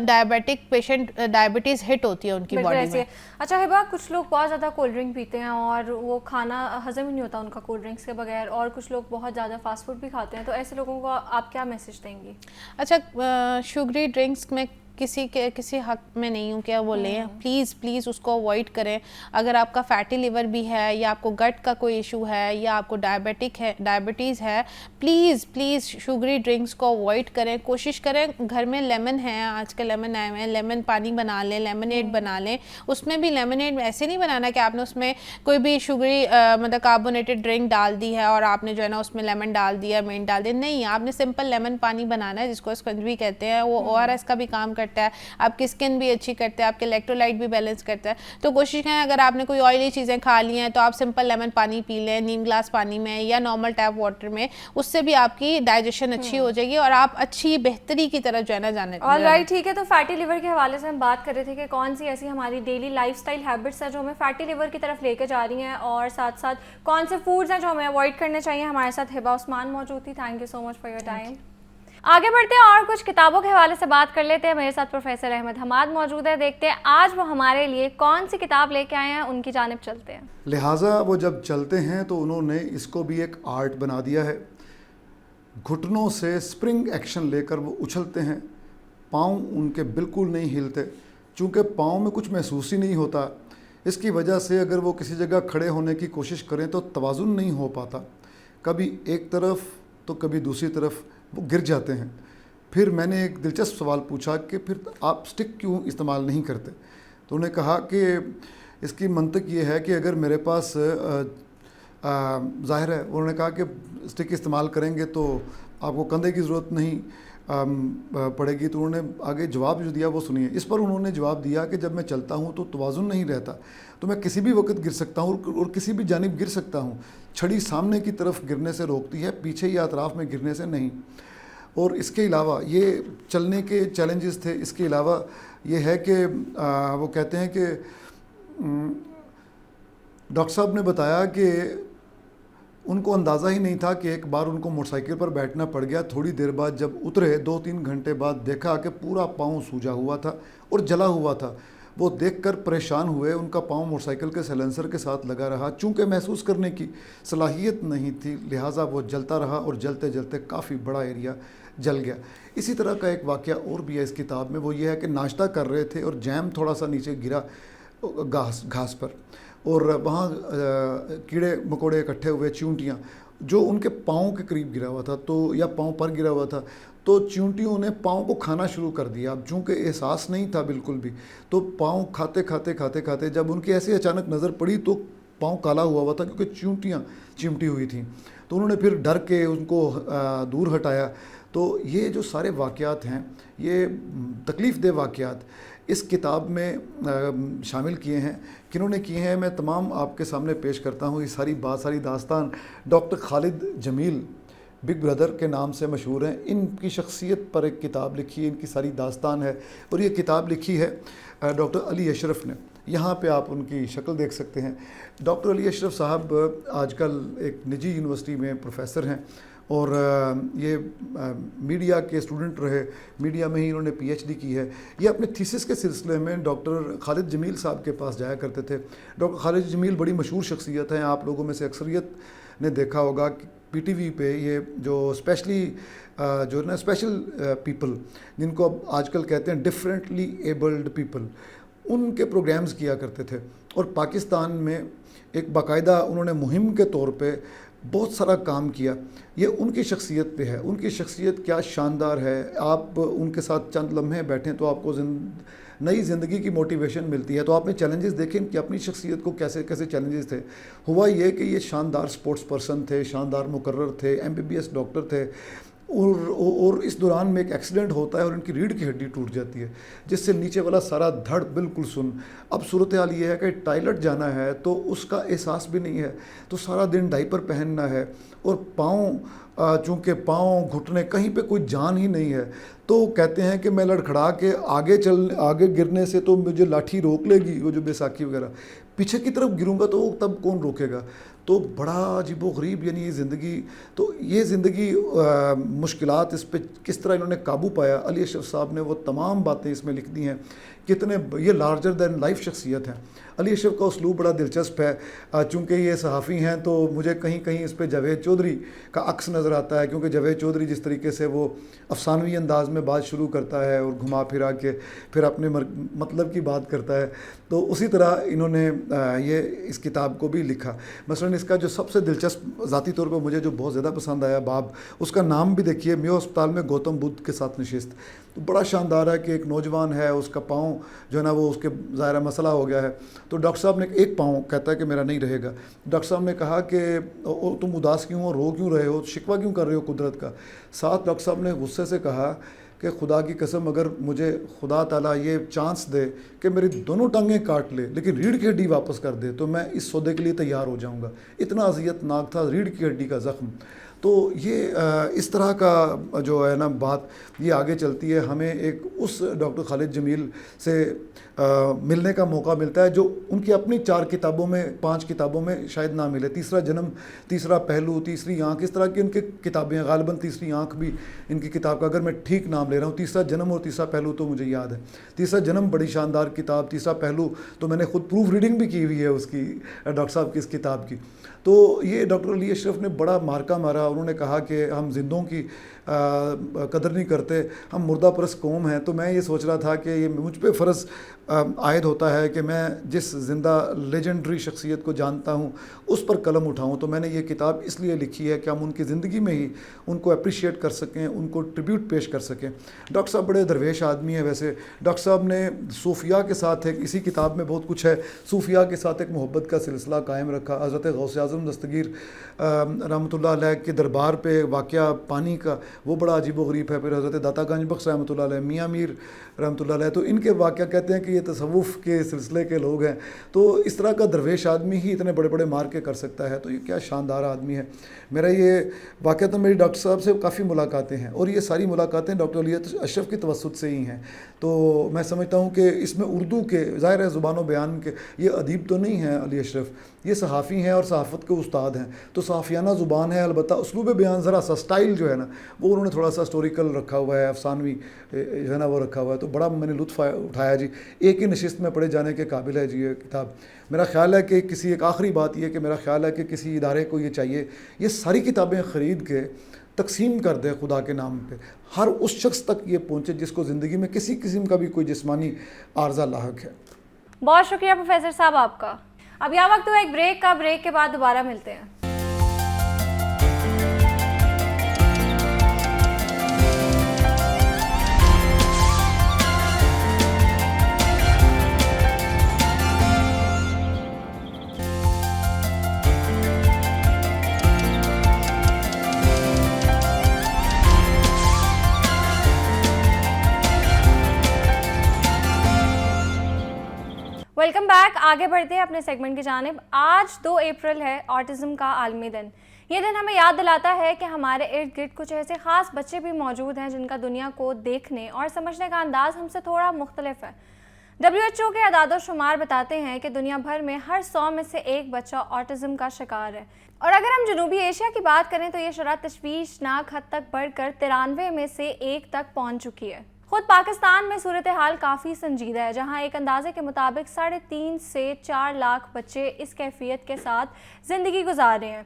ڈائبٹک پیشنٹ ڈائبٹیز ہٹ ہوتی ہے ان کی باڈی میں. اچھا ہبا, کچھ لوگ بہت زیادہ کولڈ ڈرنک پیتے ہیں اور وہ کھانا ہضم ہی نہیں ہوتا ان کا کولڈ ڈرنکس کے بغیر, اور کچھ لوگ بہت زیادہ فاسٹ فوڈ بھی کھاتے ہیں, تو ایسے لوگوں کو آپ کیا میسج دیں گی؟ اچھا, شوگری ڈرنکس میں کسی حق میں نہیں ہوں کہ وہ لیں, پلیز اس کو اوائڈ کریں. اگر آپ کا فیٹی لیور بھی ہے یا آپ کو گٹ کا کوئی ایشو ہے یا آپ کو ڈائبٹیز ہے, پلیز شوگری ڈرنکس کو اوائڈ کریں. کوشش کریں گھر میں لیمن ہے, آج کل لیمن آئے ہیں, لیمن پانی بنا لیں, لیمنیڈ بنا لیں. اس میں بھی لیمنیڈ ایسے نہیں بنانا کہ آپ نے اس میں کوئی بھی شوگری مطلب کاربونیٹڈ ڈرنک ڈال دی ہے اور آپ نے جو ہے نا اس میں لیمن ڈال دیا, مینٹ ڈال دیا. نہیں, آپ نے سمپل لیمن پانی بنانا ہے جس کو اسکنجوی کہتے ہیں. وہ ORS کا بھی کام کرتا ہے, آپ کی اسکن بھی اچھی کرتا ہے, آپ کے الیکٹرولائٹ بھی بیلنس کرتا ہے. تو کوشش کریں اگر آپ نے کوئی آئلی چیزیں کھا لی ہیں تو آپ سمپل لیمن پانی پی لیں, نیم گلاس پانی میں یا نارمل ٹیپ واٹر میں. اس سے بھی آپ کی ڈائجیشن اچھی ہو جائے گی اور آپ اچھی بہتری کی طرف جو ہے نا جانے. آلرائٹ, ٹھیک ہے. تو فیٹی لیور کے حوالے سے ہم بات کر رہے تھے کہ کون سی ایسی ہماری ڈیلی لائف اسٹائل ہیبٹس ہیں جو ہمیں فیٹی لیور کی طرف لے کے جا رہی ہیں, اور ساتھ ساتھ کون سے فوڈز ہیں جو ہمیں اوائڈ کرنے چاہیے. ہمارے ساتھ ہبا عثمان موجود تھی. Thank you so much for your time. آگے بڑھتے ہیں اور کچھ کتابوں کے حوالے سے بات کر لیتے ہیں. میرے ساتھ پروفیسر احمد حماد موجود ہے. دیکھتے ہیں آج وہ ہمارے لیے کون سی کتاب لے کے آئے ہیں, ان کی جانب چلتے ہیں. لہٰذا وہ جب چلتے ہیں تو انہوں نے اس کو بھی ایک آرٹ بنا دیا ہے. گھٹنوں سے اسپرنگ ایکشن لے کر وہ اچھلتے ہیں, پاؤں ان کے بالکل نہیں ہلتے, چونکہ پاؤں میں کچھ محسوس ہی نہیں ہوتا. اس کی وجہ سے اگر وہ کسی جگہ کھڑے ہونے کی کوشش کریں تو توازن نہیں ہو پاتا, کبھی ایک طرف تو کبھی دوسری طرف وہ گر جاتے ہیں. پھر میں نے ایک دلچسپ سوال پوچھا کہ پھر آپ سٹک کیوں استعمال نہیں کرتے؟ تو انہوں نے کہا کہ اس کی منطق یہ ہے کہ اگر میرے پاس ظاہر ہے, انہوں نے کہا کہ سٹک استعمال کریں گے تو آپ کو کندھے کی ضرورت نہیں پڑے گی. تو انہوں نے آگے جواب جو دیا وہ سنیے. اس پر انہوں نے جواب دیا کہ جب میں چلتا ہوں تو توازن نہیں رہتا, تو میں کسی بھی وقت گر سکتا ہوں اور کسی بھی جانب گر سکتا ہوں. چھڑی سامنے کی طرف گرنے سے روکتی ہے, پیچھے یا اطراف میں گرنے سے نہیں. اور اس کے علاوہ یہ چلنے کے چیلنجز تھے. اس کے علاوہ یہ ہے کہ وہ کہتے ہیں کہ ڈاکٹر صاحب نے بتایا کہ ان کو اندازہ ہی نہیں تھا کہ ایک بار ان کو موٹر سائیکل پر بیٹھنا پڑ گیا. تھوڑی دیر بعد جب اترے 2-3 گھنٹے بعد دیکھا کہ پورا پاؤں سوجا ہوا تھا اور جلا ہوا تھا. وہ دیکھ کر پریشان ہوئے. ان کا پاؤں موٹر سائیکل کے سیلنسر کے ساتھ لگا رہا, چونکہ محسوس کرنے کی صلاحیت نہیں تھی, لہٰذا وہ جلتا رہا اور جلتے جلتے کافی بڑا ایریا جل گیا. اسی طرح کا ایک واقعہ اور بھی ہے اس کتاب میں. وہ یہ ہے کہ ناشتہ کر رہے تھے اور جیم تھوڑا سا نیچے گرا گھاس پر, اور وہاں کیڑے مکوڑے اکٹھے ہوئے, چیونٹیاں جو ان کے پاؤں کے قریب گرا ہوا تھا تو یا پاؤں پر گرا ہوا تھا, تو چیونٹیوں نے پاؤں کو کھانا شروع کر دیا. اب چونکہ احساس نہیں تھا بالکل بھی, تو پاؤں کھاتے جب ان کی ایسی اچانک نظر پڑی تو پاؤں کالا ہوا تھا کیونکہ چیونٹیاں چمٹی ہوئی تھیں. تو انہوں نے پھر ڈر کے ان کو دور ہٹایا. تو یہ جو سارے واقعات ہیں, یہ تکلیف دہ واقعات اس کتاب میں شامل کیے ہیں. کنہوں نے کیے ہیں میں تمام آپ کے سامنے پیش کرتا ہوں. یہ ساری داستان ڈاکٹر خالد جمیل بگ بردر کے نام سے مشہور ہیں. ان کی شخصیت پر ایک کتاب لکھی ہے, ان کی ساری داستان ہے, اور یہ کتاب لکھی ہے ڈاکٹر علی اشرف نے. یہاں پہ آپ ان کی شکل دیکھ سکتے ہیں. ڈاکٹر علی اشرف صاحب آج کل ایک نجی یونیورسٹی میں پروفیسر ہیں, اور یہ میڈیا کے اسٹوڈنٹ رہے, میڈیا میں ہی انہوں نے PhD کی ہے. یہ اپنے تھیسس کے سلسلے میں ڈاکٹر خالد جمیل صاحب کے پاس جایا کرتے تھے. ڈاکٹر خالد جمیل بڑی مشہور شخصیت ہیں, آپ لوگوں میں سے اکثریت نے دیکھا ہوگا کہ PTV پہ یہ جو اسپیشل پیپل جن کو اب آج کل کہتے ہیں ڈفرینٹلی ایبلڈ پیپل, ان کے پروگرامز کیا کرتے تھے. اور پاکستان میں ایک باقاعدہ انہوں نے مہم کے طور پہ بہت سارا کام کیا. یہ ان کی شخصیت پہ ہے, ان کی شخصیت کیا شاندار ہے. آپ ان کے ساتھ چند لمحے بیٹھیں تو آپ کو نئی زندگی کی موٹیویشن ملتی ہے. تو آپ نے چیلنجز دیکھیں کہ اپنی شخصیت کو کیسے کیسے چیلنجز تھے. ہوا یہ کہ یہ شاندار سپورٹس پرسن تھے, شاندار مقرر تھے, MBBS ڈاکٹر تھے, اور اس دوران میں ایک ایکسیڈنٹ ہوتا ہے اور ان کی ریڑھ کی ہڈی ٹوٹ جاتی ہے, جس سے نیچے والا سارا دھڑ بالکل سن. اب صورتحال یہ ہے کہ ٹائلٹ جانا ہے تو اس کا احساس بھی نہیں ہے, تو سارا دن ڈائپر پہننا ہے, اور پاؤں چونکہ پاؤں گھٹنے کہیں پہ کوئی جان ہی نہیں ہے, تو کہتے ہیں کہ میں لڑکھڑا کے آگے گرنے سے تو مجھے لاٹھی روک لے گی, وہ جو بیساکھی وغیرہ, پیچھے کی طرف گروں گا تو تب کون روکے گا. تو بڑا عجیب و غریب یعنی یہ زندگی. تو یہ زندگی مشکلات, اس پہ کس طرح انہوں نے قابو پایا. علی اشرف صاحب نے وہ تمام باتیں اس میں لکھ دی ہیں. کتنے یہ لارجر دین لائف شخصیت ہیں. علی اشرف کا اسلوب بڑا دلچسپ ہے, چونکہ یہ صحافی ہیں تو مجھے کہیں کہیں اس پہ جاوید چودھری کا عکس نظر آتا ہے, کیونکہ جاوید چودھری جس طریقے سے وہ افسانوی انداز میں بات شروع کرتا ہے اور گھما پھرا کے پھر اپنے مطلب کی بات کرتا ہے, تو اسی طرح انہوں نے یہ اس کتاب کو بھی لکھا. مثلا اس کا جو سب سے دلچسپ ذاتی طور پر مجھے جو بہت زیادہ پسند آیا باب, اس کا نام بھی دیکھیے, میو اسپتال میں گوتم بدھ کے ساتھ نشست. تو بڑا شاندار ہے کہ ایک نوجوان ہے, اس کا پاؤں جو ہے نا وہ اس کے ظاہرہ مسئلہ ہو گیا ہے, تو ڈاکٹر صاحب نے ایک پاؤں کہتا ہے کہ میرا نہیں رہے گا. ڈاکٹر صاحب نے کہا کہ تم اداس کیوں ہو, رو کیوں رہے ہو, شکوہ کیوں کر رہے ہو قدرت کا. ساتھ ڈاکٹر صاحب نے غصے سے کہا کہ خدا کی قسم اگر مجھے خدا تعالیٰ یہ چانس دے کہ میری دونوں ٹانگیں کاٹ لے لیکن ریڑھ کی ہڈی واپس کر دے تو میں اس سودے کے لیے تیار ہو جاؤں گا. اتنا اذیت ناک تھا ریڑھ کی ہڈی کا زخم. تو یہ اس طرح کا جو ہے نا بات یہ آگے چلتی ہے. ہمیں ایک اس ڈاکٹر خالد جمیل سے ملنے کا موقع ملتا ہے جو ان کی اپنی 4 کتابوں میں 5 کتابوں میں شاید نہ ملے. تیسرا جنم, تیسرا پہلو, تیسری آنکھ, اس طرح کی ان کی کتابیں ہیں. غالباً تیسری آنکھ بھی ان کی کتاب کا, اگر میں ٹھیک نام لے رہا ہوں. تیسرا جنم اور تیسرا پہلو تو مجھے یاد ہے. تیسرا جنم بڑی شاندار کتاب, تیسرا پہلو تو میں نے خود پروف ریڈنگ بھی کی ہوئی ہے اس کی, ڈاکٹر صاحب کی اس کتاب کی. تو یہ ڈاکٹر علی اشرف نے بڑا مارکا مارا. انہوں نے کہا کہ ہم زندوں کی قدر نہیں کرتے, ہم مردہ پرست قوم ہیں. تو میں یہ سوچ رہا تھا کہ یہ مجھ پہ فرض عائد ہوتا ہے کہ میں جس زندہ لیجنڈری شخصیت کو جانتا ہوں اس پر قلم اٹھاؤں. تو میں نے یہ کتاب اس لیے لکھی ہے کہ ہم ان کی زندگی میں ہی ان کو اپریشیٹ کر سکیں, ان کو ٹریبیوٹ پیش کر سکیں. ڈاکٹر صاحب بڑے درویش آدمی ہیں. ویسے ڈاکٹر صاحب نے صوفیاء کے ساتھ ایک, اسی کتاب میں بہت کچھ ہے, صوفیاء کے ساتھ ایک محبت کا سلسلہ قائم رکھا. حضرت غوث اعظم دستگیر رحمۃ اللہ علیہ کے دربار پہ واقعہ پانی کا وہ بڑا عجیب و غریب ہے. پھر حضرت داتا گنج بخش رحمۃ اللہ علیہ, میاں میر رحمۃ اللہ علیہ, تو ان کے واقعہ کہتے ہیں کہ یہ تصوف کے سلسلے کے لوگ ہیں. تو اس طرح کا درویش آدمی ہی اتنے بڑے بڑے مارکے کر سکتا ہے. تو یہ کیا شاندار آدمی ہے. میرا یہ واقعہ تو میری ڈاکٹر صاحب سے کافی ملاقاتیں ہیں, اور یہ ساری ملاقاتیں ڈاکٹر علی اشرف کی توسط سے ہی ہیں. تو میں سمجھتا ہوں کہ اس میں اردو کے ظاہر ہے زبان و بیان کے, یہ ادیب تو نہیں ہیں علی اشرف, یہ صحافی ہیں اور صحافت کے استاد ہیں. تو صحافیانہ زبان ہے, البتہ اسلوب بیان ذرا سا اسٹائل جو ہے نا وہ انہوں نے تھوڑا سا ہسٹوریکل رکھا ہوا ہے, افسانوی جو ہے نا وہ رکھا ہوا ہے. تو بڑا میں نے لطف اٹھایا جی. ایک ہی نشست میں پڑھے جانے کے قابل ہے جی یہ کتاب. میرا خیال ہے کہ ایک آخری بات یہ کہ میرا خیال ہے کہ کسی ادارے کو یہ چاہیے یہ ساری کتابیں خرید کے تقسیم کر دے خدا کے نام پہ, ہر اس شخص تک یہ پہنچے جس کو زندگی میں کسی قسم کا بھی کوئی جسمانی عارضہ لاحق ہے. بہت شکریہ پروفیسر صاحب آپ کا. اب یہاں وقت ہوا ایک بریک کا, بریک کے بعد دوبارہ ملتے ہیں. Welcome back. آگے بڑھتے ہیں اپنے سیگمنٹ کی جانب. آج 2 اپریل ہے آٹزم کا عالمی دن. یہ دن ہمیں یاد دلاتا ہے کہ ہمارے ارد گرد کچھ ایسے خاص بچے بھی موجود ہیں جن کا دنیا کو دیکھنے اور سمجھنے کا انداز ہم سے تھوڑا مختلف ہے. WHO کے اعداد و شمار بتاتے ہیں کہ دنیا بھر میں ہر 100 میں سے 1 بچہ آٹزم کا شکار ہے. اور اگر ہم جنوبی ایشیا کی بات کریں تو یہ شرح تشویشناک حد تک بڑھ کر 93 میں سے 1 تک پہنچ چکی ہے. خود پاکستان میں صورتحال کافی سنجیدہ ہے, جہاں ایک اندازے کے مطابق 3.5 سے 4 لاکھ بچے اس کیفیت کے ساتھ زندگی گزار رہے ہیں.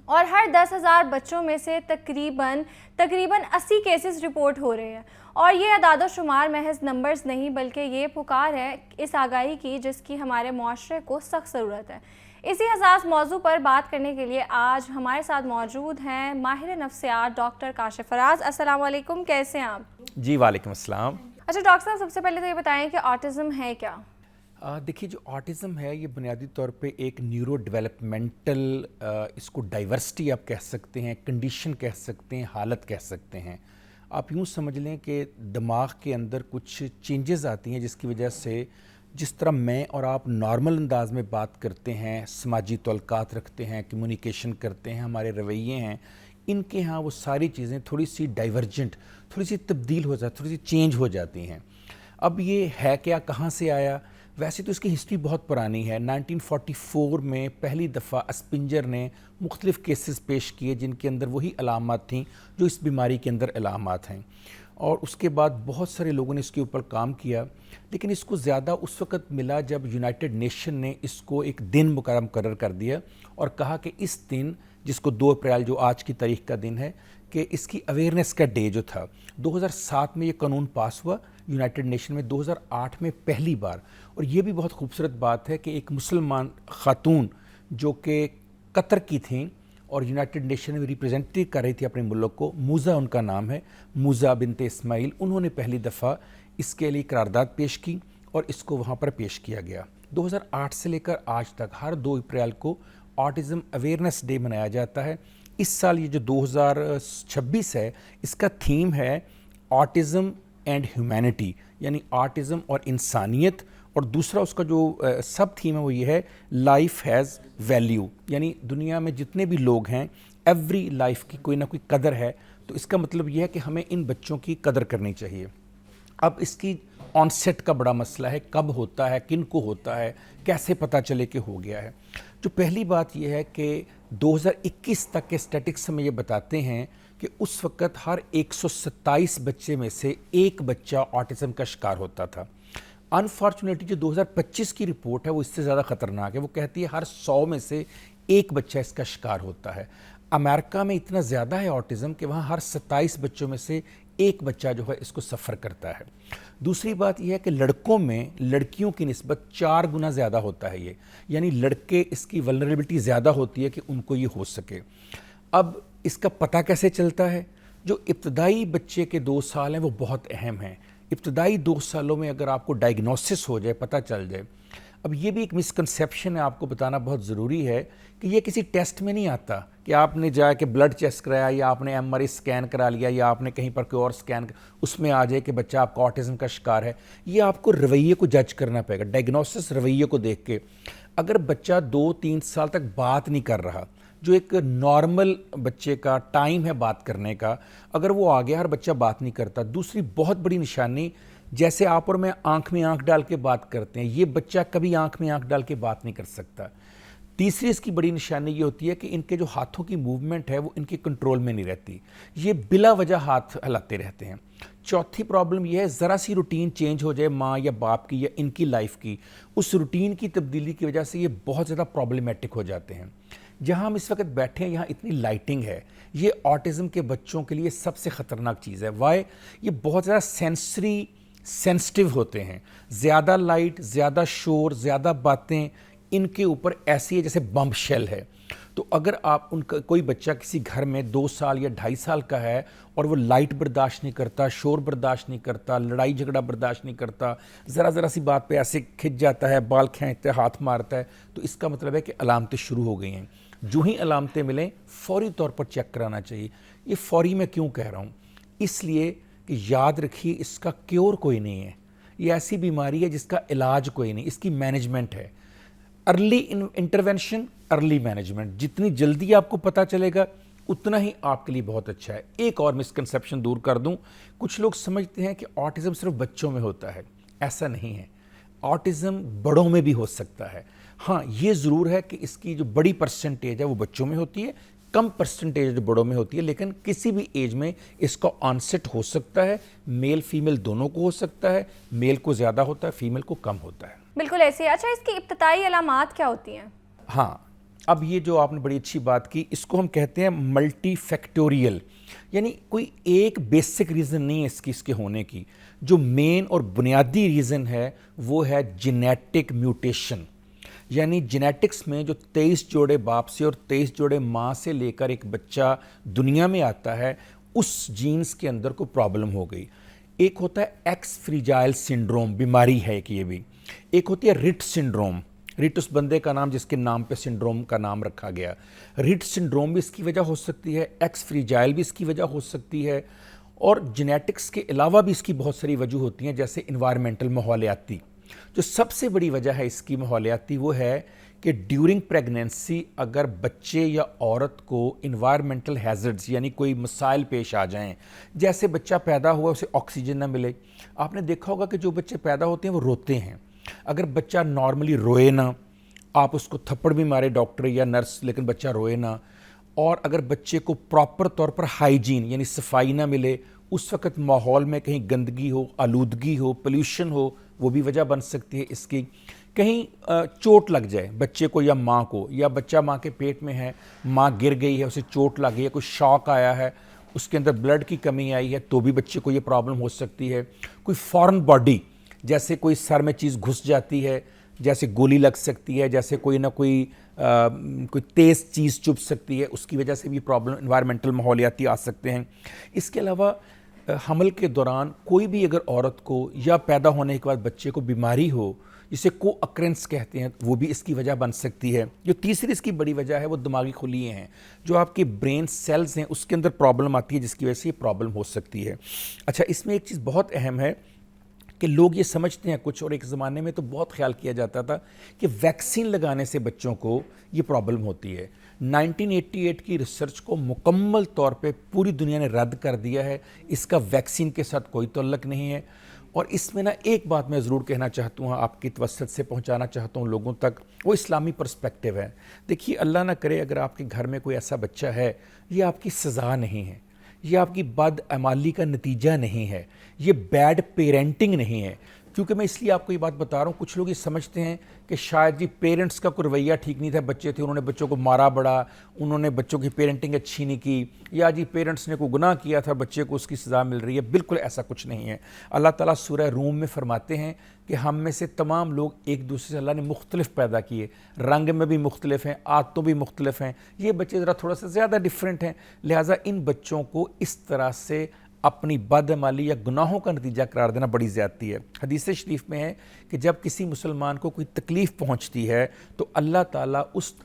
اور ہر 10,000 بچوں میں سے تقریباً 80 کیسز رپورٹ ہو رہے ہیں. اور یہ اعداد و شمار محض نمبرز نہیں بلکہ یہ پکار ہے اس آگاہی کی جس کی ہمارے معاشرے کو سخت ضرورت ہے. اسی حساس موضوع پر بات کرنے کے لیے آج ہمارے ساتھ موجود ہیں ماہر نفسیات ڈاکٹر کاشف فراز. السلام علیکم، کیسے ہیں آپ؟ جی وعلیکم السلام. اچھا ڈاکٹر صاحب، سب سے پہلے تو یہ بتائیں کہ آٹزم ہے کیا؟ دیکھیے جو آٹزم ہے یہ بنیادی طور پہ ایک نیورو ڈیولپمنٹل اس کو ڈائیورسٹی آپ کہہ سکتے ہیں، کنڈیشن کہہ سکتے ہیں، حالت کہہ سکتے ہیں. آپ یوں سمجھ لیں کہ دماغ کے اندر کچھ چینجز آتی ہیں جس کی وجہ سے جس طرح میں اور آپ نارمل انداز میں بات کرتے ہیں، سماجی تعلقات رکھتے ہیں، کمیونیکیشن کرتے ہیں، ہمارے رویے ہیں، ان کے ہاں وہ ساری چیزیں تھوڑی سی ڈائیورجنٹ، تھوڑی سی تبدیل ہو جاتی، تھوڑی سی چینج ہو جاتی ہیں. اب یہ ہے کیا، کہاں سے آیا؟ ویسے تو اس کی ہسٹری بہت پرانی ہے. 1944 میں پہلی دفعہ اسپنجر نے مختلف کیسز پیش کیے جن کے اندر وہی علامات تھیں جو اس بیماری کے اندر علامات ہیں، اور اس کے بعد بہت سارے لوگوں نے اس کے اوپر کام کیا، لیکن اس کو زیادہ اس وقت ملا جب یونائٹڈ نیشن نے اس کو ایک دن مقرر کر دیا اور کہا کہ اس دن، جس کو 2 اپریل جو آج کی تاریخ کا دن ہے، کہ اس کی اویئرنیس کا ڈے جو تھا. 2007 میں یہ قانون پاس ہوا یونائٹڈ نیشن میں، 2008 میں پہلی بار. اور یہ بھی بہت خوبصورت بات ہے کہ ایک مسلمان خاتون جو کہ قطر کی تھیں اور یونائٹڈ نیشن میں ریپرزینٹیو کر رہی تھی اپنے ملک کو، موزہ ان کا نام ہے، موزہ بنت اسماعیل، انہوں نے پہلی دفعہ اس کے لیے قرارداد پیش کی اور اس کو وہاں پر پیش کیا گیا. 2008 سے لے کر آج تک ہر 2 اپریل کو آٹزم اویئرنیس ڈے منایا جاتا ہے. اس سال یہ جو 2026 ہے، اس کا تھیم ہے آٹزم اینڈ ہیومینٹی، یعنی آٹزم اور انسانیت، اور دوسرا اس کا جو سب تھیم ہے وہ یہ ہے لائف ہیز ویلیو، یعنی دنیا میں جتنے بھی لوگ ہیں ایوری لائف کی کوئی نہ کوئی قدر ہے. تو اس کا مطلب یہ ہے کہ ہمیں ان بچوں کی قدر کرنی چاہیے. اب اس کی آن سیٹ کا بڑا مسئلہ ہے، کب ہوتا ہے، کن کو ہوتا ہے، کیسے پتہ چلے کہ ہو گیا ہے. جو پہلی بات یہ ہے کہ 2021 تک کے اسٹیٹکس ہمیں یہ بتاتے ہیں کہ اس وقت ہر 127 بچے میں سے ایک بچہ آٹزم کا شکار ہوتا تھا. انفارچونیٹلی جو 2025 کی رپورٹ ہے وہ اس سے زیادہ خطرناک ہے. وہ کہتی ہے ہر 100 میں سے ایک بچہ اس کا شکار ہوتا ہے. امریکہ میں اتنا زیادہ ہے آٹزم کہ وہاں ہر 27 بچوں میں سے ایک بچہ جو ہے اس کو سفر کرتا ہے. دوسری بات یہ ہے کہ لڑکوں میں لڑکیوں کی نسبت 4 گنا زیادہ ہوتا ہے یہ، یعنی لڑکے اس کی ولنریبلٹی زیادہ ہوتی ہے کہ ان کو یہ ہو سکے. اب اس کا پتہ کیسے چلتا ہے؟ جو ابتدائی بچے کے 2 سال ہیں وہ بہت اہم ہیں. ابتدائی 2 سالوں میں اگر آپ کو ڈائگنوسس ہو جائے، پتہ چل جائے. اب یہ بھی ایک مسکنسیپشن ہے، آپ کو بتانا بہت ضروری ہے کہ یہ کسی ٹیسٹ میں نہیں آتا کہ آپ نے جا کے بلڈ چیسٹ کرایا یا آپ نے ایم آر آئی اسکین کرا لیا یا آپ نے کہیں پر کوئی اور اسکین اس میں آ جائے کہ بچہ آپ کا آٹزم کا شکار ہے. یہ آپ کو رویے کو جج کرنا پڑے گا، ڈائگنوسس رویے کو دیکھ کے. اگر بچہ 2-3 سال تک بات نہیں کر رہا، جو ایک نارمل بچے کا ٹائم ہے بات کرنے کا، اگر وہ آ گیا، ہر بچہ بات نہیں کرتا. دوسری بہت بڑی نشانی، جیسے آپ اور میں آنکھ میں آنکھ ڈال کے بات کرتے ہیں، یہ بچہ کبھی آنکھ میں آنکھ ڈال کے بات نہیں کر سکتا. تیسری اس کی بڑی نشانی یہ ہوتی ہے کہ ان کے جو ہاتھوں کی موومنٹ ہے وہ ان کے کنٹرول میں نہیں رہتی، یہ بلا وجہ ہاتھ ہلاتے رہتے ہیں. چوتھی پرابلم یہ ہے ذرا سی روٹین چینج ہو جائے ماں یا باپ کی یا ان کی لائف کی، اس روٹین کی تبدیلی کی وجہ سے یہ بہت زیادہ پرابلمیٹک ہو جاتے ہیں. جہاں ہم اس وقت بیٹھے ہیں یہاں اتنی لائٹنگ ہے، یہ آٹزم کے بچوں کے لیے سب سے خطرناک چیز ہے. وائی؟ یہ بہت زیادہ سینسٹیو ہوتے ہیں. زیادہ لائٹ، زیادہ شور، زیادہ باتیں ان کے اوپر ایسی ہے جیسے بمب شیل ہے. تو اگر آپ ان کا کوئی بچہ کسی گھر میں 2 سال یا 2.5 سال کا ہے اور وہ لائٹ برداشت نہیں کرتا، شور برداشت نہیں کرتا، لڑائی جھگڑا برداشت نہیں کرتا، ذرا سی بات پہ ایسے کھنچ جاتا ہے، بال کھینچتا ہے، ہاتھ مارتا ہے، تو اس کا مطلب ہے کہ علامتیں شروع ہو گئی ہیں. جو ہی علامتیں ملیں فوری طور پر چیک کرانا چاہیے. یہ فوری میں کیوں کہہ رہا ہوں؟ اس لیے کہ یاد رکھیے اس کا کیور کوئی نہیں ہے. یہ ایسی بیماری ہے جس کا علاج کوئی نہیں، اس کی مینجمنٹ ہے. Early intervention, early management. جتنی جلدی آپ کو پتہ چلے گا اتنا ہی آپ کے لیے بہت اچھا ہے. ایک اور مسکنسیپشن دور کر دوں، کچھ لوگ سمجھتے ہیں کہ آٹزم صرف بچوں میں ہوتا ہے. ایسا نہیں ہے، آٹزم بڑوں میں بھی ہو سکتا ہے. ہاں یہ ضرور ہے کہ اس کی جو بڑی پرسنٹیج ہے وہ بچوں میں ہوتی ہے، کم پرسنٹیج جو بڑوں میں ہوتی ہے، لیکن کسی بھی ایج میں اس کا آنسٹ ہو سکتا ہے. میل فیمیل دونوں کو ہو سکتا ہے، میل کو زیادہ ہوتا ہے، فیمیل کو کم ہوتا ہے. بالکل ایسے. اچھا، اس کی ابتدائی علامات کیا ہوتی ہیں؟ ہاں، اب یہ جو آپ نے بڑی اچھی بات کی، اس کو ہم کہتے ہیں ملٹی فیکٹوریل، یعنی کوئی ایک بیسک ریزن نہیں ہے اس کے ہونے کی. جو مین اور بنیادی ریزن ہے وہ ہے جینیٹک میوٹیشن. یعنی جینیٹکس میں جو 23 جوڑے باپ سے اور 23 جوڑے ماں سے لے کر ایک بچہ دنیا میں آتا ہے، اس جینز کے اندر کوئی پرابلم ہو گئی. ایک ہوتا ہے ایکس فریجائل سنڈروم، بیماری ہے کہ یہ بھی. ایک ہوتی ہے رٹ سنڈروم، رٹ اس بندے کا نام جس کے نام پہ سنڈروم کا نام رکھا گیا. رٹ سنڈروم بھی اس کی وجہ ہو سکتی ہے، ایکس فریجائل بھی اس کی وجہ ہو سکتی ہے، اور جینیٹکس کے علاوہ بھی اس کی بہت ساری وجہ ہوتی ہیں، جیسے انوائرمنٹل، ماحولیاتی. جو سب سے بڑی وجہ ہے اس کی ماحولیاتی، وہ ہے کہ ڈیورنگ پریگنینسی اگر بچے یا عورت کو انوائرمنٹل ہیزرڈز یعنی کوئی مسائل پیش آ جائیں، جیسے بچہ پیدا ہوا اسے آکسیجن نہ ملے. آپ نے دیکھا ہوگا کہ جو بچے پیدا ہوتے ہیں وہ روتے ہیں. اگر بچہ نارملی روئے نہ، آپ اس کو تھپڑ بھی مارے ڈاکٹر یا نرس لیکن بچہ روئے نہ، اور اگر بچے کو پراپر طور پر ہائیجین یعنی صفائی نہ ملے، اس وقت ماحول میں کہیں گندگی ہو، آلودگی ہو، پلیوشن ہو، وہ بھی وجہ بن سکتی ہے اس کی. کہیں چوٹ لگ جائے بچے کو یا ماں کو، یا بچہ ماں کے پیٹ میں ہے، ماں گر گئی ہے، اسے چوٹ لگ گئی ہے، کوئی شاک آیا ہے، اس کے اندر بلڈ کی کمی آئی ہے، تو بھی بچے کو یہ پرابلم ہو سکتی ہے. کوئی فارن باڈی، جیسے کوئی سر میں چیز گھس جاتی ہے، جیسے گولی لگ سکتی ہے، جیسے کوئی نہ کوئی تیز چیز چبھ سکتی ہے، اس کی وجہ سے بھی پرابلم انوائرمنٹل ماحولیاتی آ سکتے ہیں. اس کے علاوہ حمل کے دوران کوئی بھی اگر عورت کو یا پیدا ہونے کے بعد بچے کو بیماری ہو، جسے کو اکرنس کہتے ہیں، وہ بھی اس کی وجہ بن سکتی ہے. جو تیسری اس کی بڑی وجہ ہے وہ دماغی خلیے ہیں، جو آپ کے برین سیلز ہیں اس کے اندر پرابلم آتی ہے، جس کی وجہ سے یہ پرابلم ہو سکتی ہے. اچھا، اس میں ایک چیز بہت اہم ہے کہ لوگ یہ سمجھتے ہیں کچھ، اور ایک زمانے میں تو بہت خیال کیا جاتا تھا کہ ویکسین لگانے سے بچوں کو یہ پرابلم ہوتی ہے. 1988 کی ریسرچ کو مکمل طور پہ پوری دنیا نے رد کر دیا ہے. اس کا ویکسین کے ساتھ کوئی تعلق نہیں ہے. اور اس میں ایک بات میں ضرور کہنا چاہتا ہوں، آپ کی توسط سے پہنچانا چاہتا ہوں لوگوں تک، وہ اسلامی پرسپیکٹیو ہے. دیکھیے، اللہ نہ کرے اگر آپ کے گھر میں کوئی ایسا بچہ ہے، یہ آپ کی سزا نہیں ہے، یہ آپ کی بد عملی کا نتیجہ نہیں ہے، یہ بیڈ پیرنٹنگ نہیں ہے. کیونکہ میں اس لیے آپ کو یہ بات بتا رہا ہوں، کچھ لوگ یہ سمجھتے ہیں کہ شاید جی پیرنٹس کا کوئی رویہ ٹھیک نہیں تھا، بچے تھے، انہوں نے بچوں کو مارا بڑا، انہوں نے بچوں کی پیرنٹنگ اچھی نہیں کی، یا جی پیرنٹس نے کوئی گناہ کیا تھا، بچے کو اس کی سزا مل رہی ہے. بالکل ایسا کچھ نہیں ہے. اللہ تعالیٰ سورہ روم میں فرماتے ہیں کہ ہم میں سے تمام لوگ ایک دوسرے سے اللہ نے مختلف پیدا کیے، رنگ میں بھی مختلف ہیں، عادتوں بھی مختلف ہیں. یہ بچے ذرا تھوڑا سا زیادہ ڈیفرنٹ ہیں، لہٰذا ان بچوں کو اس طرح سے اپنی بدعملی یا گناہوں کا نتیجہ قرار دینا بڑی زیادتی ہے. حدیث شریف میں ہے کہ جب کسی مسلمان کو کوئی تکلیف پہنچتی ہے تو اللہ تعالیٰ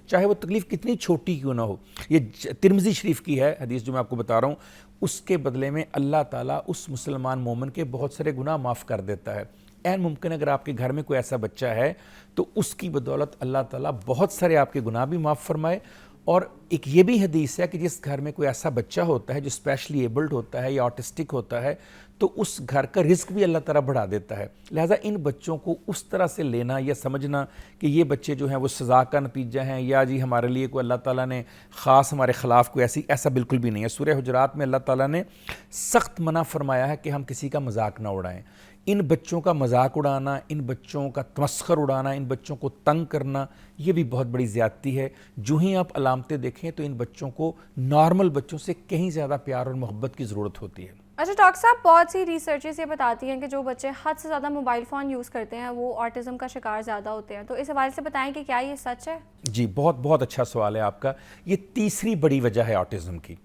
چاہے وہ تکلیف کتنی چھوٹی کیوں نہ ہو، یہ ترمذی شریف کی ہے حدیث جو میں آپ کو بتا رہا ہوں، اس کے بدلے میں اللہ تعالیٰ اس مسلمان مومن کے بہت سارے گناہ معاف کر دیتا ہے. عین ممکن اگر آپ کے گھر میں کوئی ایسا بچہ ہے تو اس کی بدولت اللہ تعالیٰ بہت سارے آپ کے گناہ بھی معاف فرمائے. اور ایک یہ بھی حدیث ہے کہ جس گھر میں کوئی ایسا بچہ ہوتا ہے جو اسپیشلی ایبلڈ ہوتا ہے یا آٹسٹک ہوتا ہے تو اس گھر کا رزق بھی اللہ تعالیٰ بڑھا دیتا ہے. لہٰذا ان بچوں کو اس طرح سے لینا یا سمجھنا کہ یہ بچے جو ہیں وہ سزا کا نتیجہ ہیں، یا جی ہمارے لیے کوئی اللہ تعالیٰ نے خاص ہمارے خلاف کوئی ایسا بالکل بھی نہیں ہے. سورہ حجرات میں اللہ تعالیٰ نے سخت منع فرمایا ہے کہ ہم کسی کا مذاق نہ اڑائیں. ان بچوں کا مذاق اڑانا، ان بچوں کا تمسخر اڑانا، ان بچوں کو تنگ کرنا، یہ بھی بہت بڑی زیادتی ہے. جو ہی آپ علامتیں دیکھیں تو ان بچوں کو نارمل بچوں سے کہیں زیادہ پیار اور محبت کی ضرورت ہوتی ہے. اچھا ڈاکٹر صاحب، بہت سی ریسرچز یہ بتاتی ہیں کہ جو بچے حد سے زیادہ موبائل فون یوز کرتے ہیں وہ آٹزم کا شکار زیادہ ہوتے ہیں، تو اس حوالے سے بتائیں کہ کیا یہ سچ ہے؟ جی، بہت اچھا سوال ہے آپ کا. یہ تیسری بڑی وجہ ہے آٹزم کی.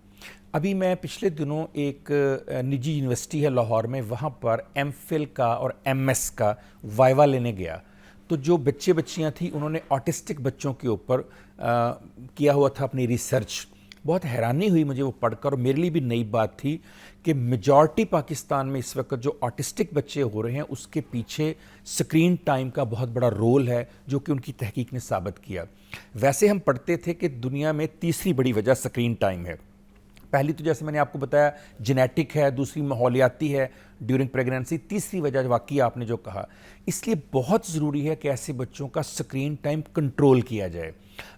ابھی میں پچھلے دنوں ایک نجی یونیورسٹی ہے لاہور میں، وہاں پر ایم فل کا اور ایم ایس کا وائوا لینے گیا. تو جو بچیاں تھیں انہوں نے آٹسٹک بچوں کے اوپر کیا ہوا تھا اپنی ریسرچ. بہت حیرانی ہوئی مجھے وہ پڑھ کر، اور میرے لیے بھی نئی بات تھی کہ میجورٹی پاکستان میں اس وقت جو آٹسٹک بچے ہو رہے ہیں اس کے پیچھے سکرین ٹائم کا بہت بڑا رول ہے، جو کہ ان کی تحقیق نے ثابت کیا. ویسے ہم پڑھتے تھے کہ دنیا میں تیسری بڑی وجہ سکرین ٹائم ہے. پہلی تو جیسے میں نے آپ کو بتایا جینیٹک ہے، دوسری ماحولیاتی ہے ڈیورنگ پریگنینسی، تیسری وجہ واقعی آپ نے جو کہا. اس لیے بہت ضروری ہے کہ ایسے بچوں کا سکرین ٹائم کنٹرول کیا جائے.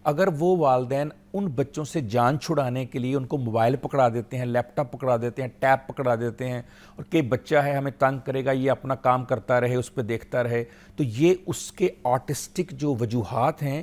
اگر وہ والدین ان بچوں سے جان چھڑانے کے لیے ان کو موبائل پکڑا دیتے ہیں، لیپ ٹاپ پکڑا دیتے ہیں، ٹیب پکڑا دیتے ہیں، اور کہ بچہ ہے ہمیں تنگ کرے گا، یہ اپنا کام کرتا رہے، اس پہ دیکھتا رہے، تو یہ اس کے آٹسٹک جو وجوہات ہیں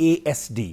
ASD।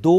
2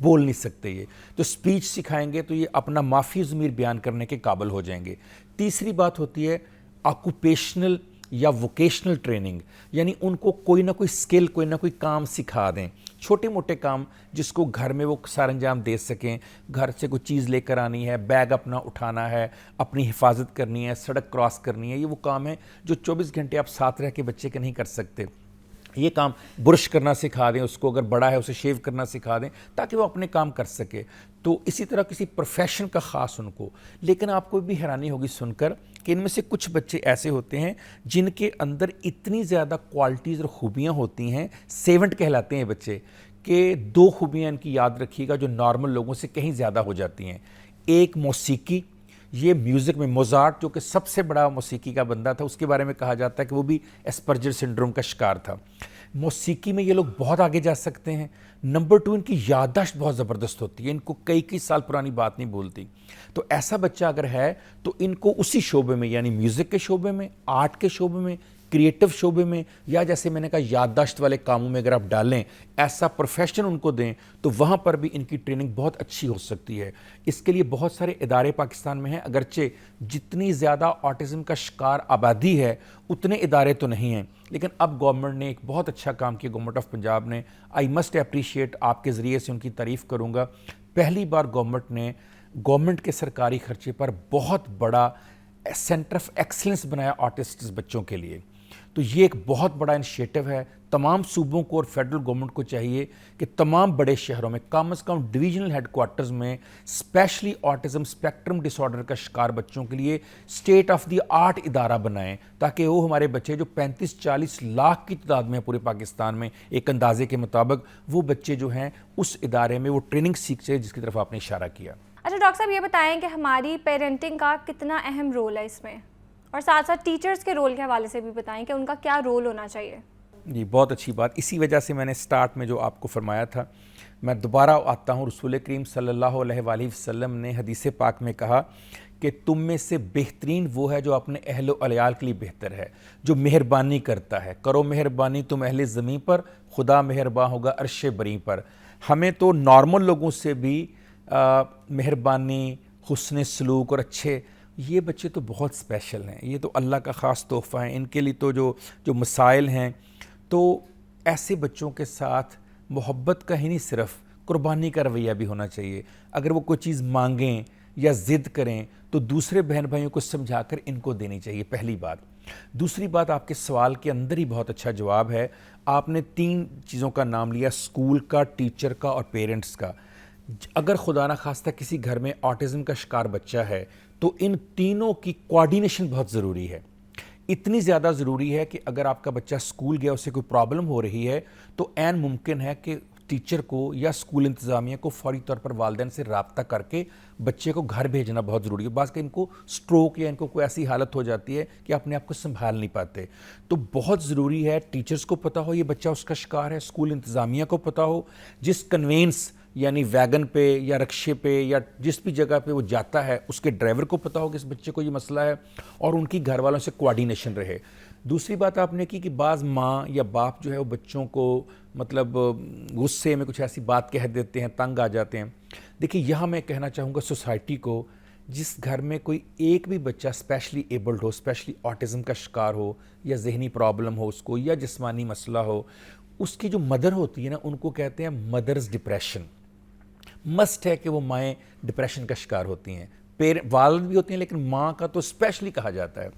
بول نہیں سکتے یہ تو اسپیچ سکھائیں گے تو یہ اپنا معافی ضمیر بیان کرنے کے قابل ہو جائیں گے. تیسری بات ہوتی ہے آکوپیشنل یا ووکیشنل ٹریننگ, یعنی ان کو کوئی نہ کوئی اسکل, کوئی نہ کوئی کام سکھا دیں, چھوٹے موٹے کام جس کو گھر میں وہ سر انجام دے سکیں. گھر سے کوئی چیز لے کر آنی ہے, بیگ اپنا اٹھانا ہے, اپنی حفاظت کرنی ہے, سڑک کراس کرنی ہے, یہ وہ کام ہے جو 24 گھنٹے آپ ساتھ رہ کے بچے کے نہیں کر سکتے. یہ کام برش کرنا سکھا دیں اس کو, اگر بڑا ہے اسے شیو کرنا سکھا دیں تاکہ وہ اپنے کام کر سکے. تو اسی طرح کسی پروفیشن کا خاص ان کو. لیکن آپ کو بھی حیرانی ہوگی سن کر کہ ان میں سے کچھ بچے ایسے ہوتے ہیں جن کے اندر اتنی زیادہ کوالٹیز اور خوبیاں ہوتی ہیں, سیونٹ کہلاتے ہیں بچے, کہ 2 خوبیاں ان کی یاد رکھیے گا جو نارمل لوگوں سے کہیں زیادہ ہو جاتی ہیں. ایک موسیقی, یہ میوزک میں موزارٹ جو کہ سب سے بڑا موسیقی کا بندہ تھا, اس کے بارے میں کہا جاتا ہے کہ وہ بھی اسپرجر سنڈروم کا شکار تھا. موسیقی میں یہ لوگ بہت آگے جا سکتے ہیں. نمبر 2 ان کی یادداشت بہت زبردست ہوتی ہے, ان کو کئی سال پرانی بات نہیں بھولتی. تو ایسا بچہ اگر ہے تو ان کو اسی شعبے میں, یعنی میوزک کے شعبے میں, آرٹ کے شعبے میں, کریٹو شعبے میں, یا جیسے میں نے کہا یادداشت والے کاموں میں اگر آپ ڈالیں, ایسا پروفیشن ان کو دیں تو وہاں پر بھی ان کی ٹریننگ بہت اچھی ہو سکتی ہے. اس کے لیے بہت سارے ادارے پاکستان میں ہیں, اگرچہ جتنی زیادہ آٹزم کا شکار آبادی ہے اتنے ادارے تو نہیں ہیں, لیکن اب گورنمنٹ نے ایک بہت اچھا کام کیا, گورنمنٹ آف پنجاب نے. آئی مسٹ اپریشیٹ, آپ کے ذریعے سے ان کی تعریف کروں گا. پہلی بار گورنمنٹ نے گورنمنٹ کے سرکاری خرچے پر بہت بڑا سینٹر آف ایکسلنس بنایا آرٹسٹس بچوں کے لیے. تو یہ ایک بہت بڑا انیشیٹو ہے. تمام صوبوں کو اور فیڈرل گورنمنٹ کو چاہیے کہ تمام بڑے شہروں میں کم از کم ڈویژنل ہیڈ کوارٹرز میں اسپیشلی آٹزم اسپیکٹرم ڈس آرڈر کا شکار بچوں کے لیے اسٹیٹ آف دی آرٹ ادارہ بنائیں, تاکہ وہ ہمارے بچے جو 35-40 لاکھ کی تعداد میں پورے پاکستان میں ایک اندازے کے مطابق, وہ بچے جو ہیں اس ادارے میں وہ ٹریننگ سیکھ سکیں جس کی طرف آپ نے اشارہ کیا. اچھا ڈاکٹر صاحب یہ بتائیں کہ ہماری پیرنٹنگ کا کتنا اہم رول ہے اس میں, اور ساتھ ساتھ ٹیچرز کے رول کے حوالے سے بھی بتائیں کہ ان کا کیا رول ہونا چاہیے. جی بہت اچھی بات. اسی وجہ سے میں نے سٹارٹ میں جو آپ کو فرمایا تھا, میں دوبارہ آتا ہوں. رسول کریم صلی اللہ علیہ وآلہ وسلم نے حدیث پاک میں کہا کہ تم میں سے بہترین وہ ہے جو اپنے اہل و عیال کے لیے بہتر ہے, جو مہربانی کرتا ہے. کرو مہربانی تم اہل زمین پر, خدا مہربان ہوگا عرش بری پر. ہمیں تو نارمل لوگوں سے بھی مہربانی, حسن سلوک اور اچھے, یہ بچے تو بہت اسپیشل ہیں, یہ تو اللہ کا خاص تحفہ ہیں. ان کے لیے تو جو مسائل ہیں, تو ایسے بچوں کے ساتھ محبت کا ہی نہیں صرف قربانی کا رویہ بھی ہونا چاہیے. اگر وہ کوئی چیز مانگیں یا ضد کریں تو دوسرے بہن بھائیوں کو سمجھا کر ان کو دینی چاہیے, پہلی بات. دوسری بات, آپ کے سوال کے اندر ہی بہت اچھا جواب ہے. آپ نے 3 چیزوں کا نام لیا, اسکول کا, ٹیچر کا اور پیرنٹس کا. اگر خدا نخواستہ کسی گھر میں آٹزم کا شکار بچہ ہے تو ان تینوں کی کوارڈینیشن بہت ضروری ہے. اتنی زیادہ ضروری ہے کہ اگر آپ کا بچہ اسکول گیا, اسے کوئی پرابلم ہو رہی ہے, تو عین ممکن ہے کہ ٹیچر کو یا اسکول انتظامیہ کو فوری طور پر والدین سے رابطہ کر کے بچے کو گھر بھیجنا بہت ضروری ہے. بعض کہ ان کو سٹروک یا ان کو کوئی ایسی حالت ہو جاتی ہے کہ اپنے آپ کو سنبھال نہیں پاتے, تو بہت ضروری ہے ٹیچرز کو پتہ ہو یہ بچہ اس کا شکار ہے, اسکول انتظامیہ کو پتہ ہو, جس کنوینس یعنی ویگن پہ یا رکشے پہ یا جس بھی جگہ پہ وہ جاتا ہے اس کے ڈرائیور کو پتہ ہو کہ اس بچے کو یہ مسئلہ ہے, اور ان کی گھر والوں سے کوارڈینیشن رہے. دوسری بات آپ نے کی کہ بعض ماں یا باپ جو ہے وہ بچوں کو مطلب غصے میں کچھ ایسی بات کہہ دیتے ہیں, تنگ آ جاتے ہیں. دیکھیے یہاں میں کہنا چاہوں گا سوسائٹی کو, جس گھر میں کوئی ایک بھی بچہ اسپیشلی ایبلڈ ہو, اسپیشلی آٹزم کا شکار ہو, یا ذہنی پرابلم ہو اس کو, یا جسمانی مسئلہ ہو, اس کی جو مدر ہوتی ہے نا, ان کو کہتے ہیں مدرز ڈپریشن. مسٹ ہے کہ وہ مائیں ڈپریشن کا شکار ہوتی ہیں, والد بھی ہوتی ہیں, لیکن ماں کا تو اسپیشلی کہا جاتا ہے.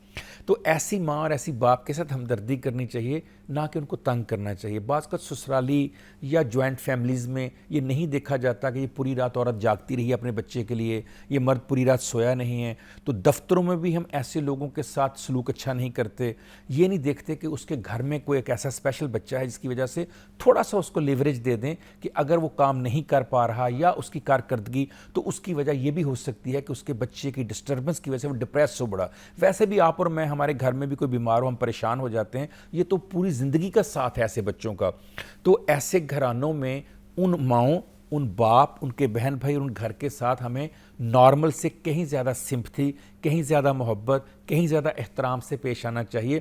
تو ایسی ماں اور ایسی باپ کے ساتھ ہمدردی کرنی چاہیے, نہ کہ ان کو تنگ کرنا چاہیے. بعض کا سسرالی یا جوائنٹ فیملیز میں یہ نہیں دیکھا جاتا کہ یہ پوری رات عورت جاگتی رہی اپنے بچے کے لیے, یہ مرد پوری رات سویا نہیں ہے. تو دفتروں میں بھی ہم ایسے لوگوں کے ساتھ سلوک اچھا نہیں کرتے, یہ نہیں دیکھتے کہ اس کے گھر میں کوئی ایک ایسا اسپیشل بچہ ہے جس کی وجہ سے تھوڑا سا اس کو لیوریج دے دیں کہ اگر وہ کام نہیں کر پا رہا یا اس کی کارکردگی, تو اس کی وجہ یہ بھی ہو سکتی ہے کہ اس کے بچے کی ڈسٹربنس کی وجہ سے وہ ڈپریس ہو پڑا. ویسے بھی آپ اور میں, ہمارے گھر میں بھی کوئی بیمار ہو, ہم پریشان ہو جاتے ہیں, یہ تو پوری زندگی کا ساتھ ہے ایسے بچوں کا. تو ایسے گھرانوں میں ان ماؤں, ان باپ, ان کے بہن بھائی, ان گھر کے ساتھ ہمیں نارمل سے کہیں زیادہ سمپتھی, کہیں زیادہ محبت, کہیں زیادہ احترام سے پیش آنا چاہیے.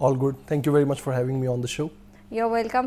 All good. Thank you very much for having me on the show. You're welcome.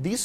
These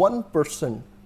1%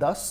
10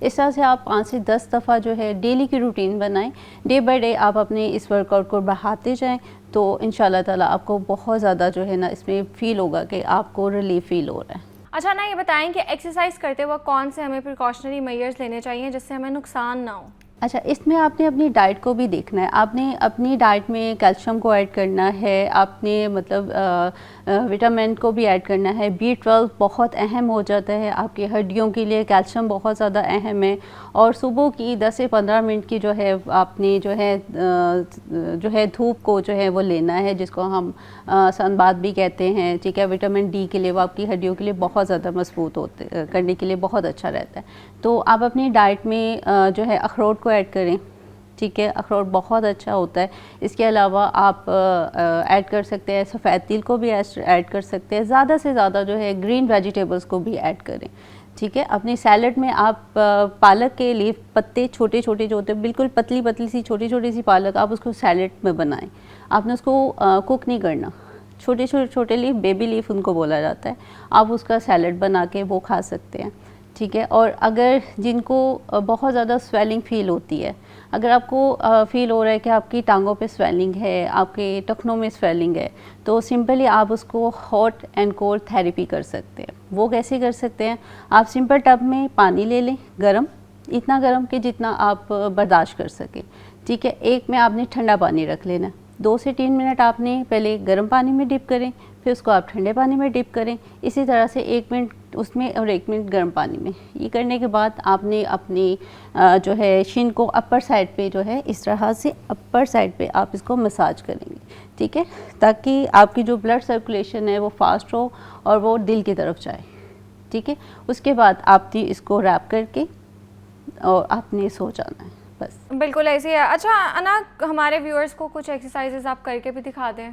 اس طرح سے آپ 5 سے 10 دفعہ جو ہے ڈیلی کی روٹین بنائیں. ڈے بائی ڈے آپ اپنے اس ورک آؤٹ کو بڑھاتے جائیں تو انشاءاللہ تعالیٰ آپ کو بہت زیادہ جو ہے نا اس میں فیل ہوگا کہ آپ کو ریلیف فیل ہو رہا ہے. اچھا نا، یہ بتائیں کہ ایکسرسائز کرتے وقت کون سے ہمیں پریکاشنری میئرز لینے چاہیے جس سے ہمیں نقصان نہ ہو؟ اچھا، اس میں آپ نے اپنی ڈائٹ کو بھی دیکھنا ہے. آپ نے اپنی ڈائٹ میں کیلشیم کو ایڈ کرنا ہے، آپ نے مطلب وٹامن کو بھی ایڈ کرنا ہے. B12 بہت اہم ہو جاتا ہے آپ کی ہڈیوں کے لیے، کیلشیم بہت زیادہ اہم ہے. اور صبح کی 10 سے 15 منٹ کی جو ہے آپ نے جو ہے دھوپ کو جو ہے وہ لینا ہے، جس کو ہم سن بات بھی کہتے ہیں. ٹھیک ہے، وٹامن ڈی کے لیے وہ آپ کی ہڈیوں کے لیے بہت زیادہ مضبوط ہوتے کرنے کے لیے بہت اچھا رہتا ہے. تو آپ اپنی ڈائٹ میں جو ہے اخروٹ کو ایڈ کریں. ٹھیک ہے، اخروٹ بہت اچھا ہوتا ہے. اس کے علاوہ آپ ایڈ کر سکتے ہیں سفید تل کو بھی ایڈ کر سکتے ہیں. زیادہ سے زیادہ جو ہے گرین ویجیٹیبلز کو بھی ایڈ کریں. ٹھیک ہے، اپنی سیلڈ میں آپ پالک کے لیف پتے چھوٹے چھوٹے جو ہوتے ہیں، بالکل پتلی پتلی سی چھوٹی چھوٹی سی پالک، آپ اس کو سیلڈ میں بنائیں. آپ نے اس کو کوک نہیں کرنا. چھوٹے چھوٹے لیف، بیبی لیف ان کو بولا جاتا ہے. آپ اس کا سیلڈ بنا کے وہ کھا سکتے ہیں. ٹھیک ہے. اور اگر جن کو بہت زیادہ سویلنگ فیل ہوتی ہے، اگر آپ کو فیل ہو رہا ہے کہ آپ کی ٹانگوں پہ سویلنگ ہے، آپ کے ٹخنوں میں سویلنگ ہے، تو سمپلی آپ اس کو ہاٹ اینڈ کولڈ تھیراپی کر سکتے ہیں. وہ کیسے کر سکتے ہیں؟ آپ سمپل ٹب میں پانی لے لیں گرم، اتنا گرم کہ جتنا آپ برداشت کر سکیں. ٹھیک ہے. ایک میں آپ نے ٹھنڈا پانی رکھ لینا. 2 سے 3 منٹ آپ نے پہلے گرم پانی میں ڈپ کریں، پھر اس کو آپ ٹھنڈے پانی میں ڈپ کریں. اسی طرح سے 1 منٹ اس میں اور 1 منٹ گرم پانی میں. یہ کرنے کے بعد آپ نے اپنی جو ہے شن کو اپر سائڈ پہ جو ہے اس طرح سے اپر سائڈ پہ آپ اس کو مساج کریں گے. ٹھیک ہے، تاکہ آپ کی جو بلڈ سرکولیشن ہے وہ فاسٹ ہو اور وہ دل کی طرف جائے. ٹھیک ہے. اس کے بعد آپ نے اس کو ریپ کر کے اور آپ نے سو جانا ہے بس. بالکل ایسے ہی ہے. اچھا انا، ہمارے ویورز کو کچھ ایکسرسائزز آپ کر کے بھی دکھا دیں.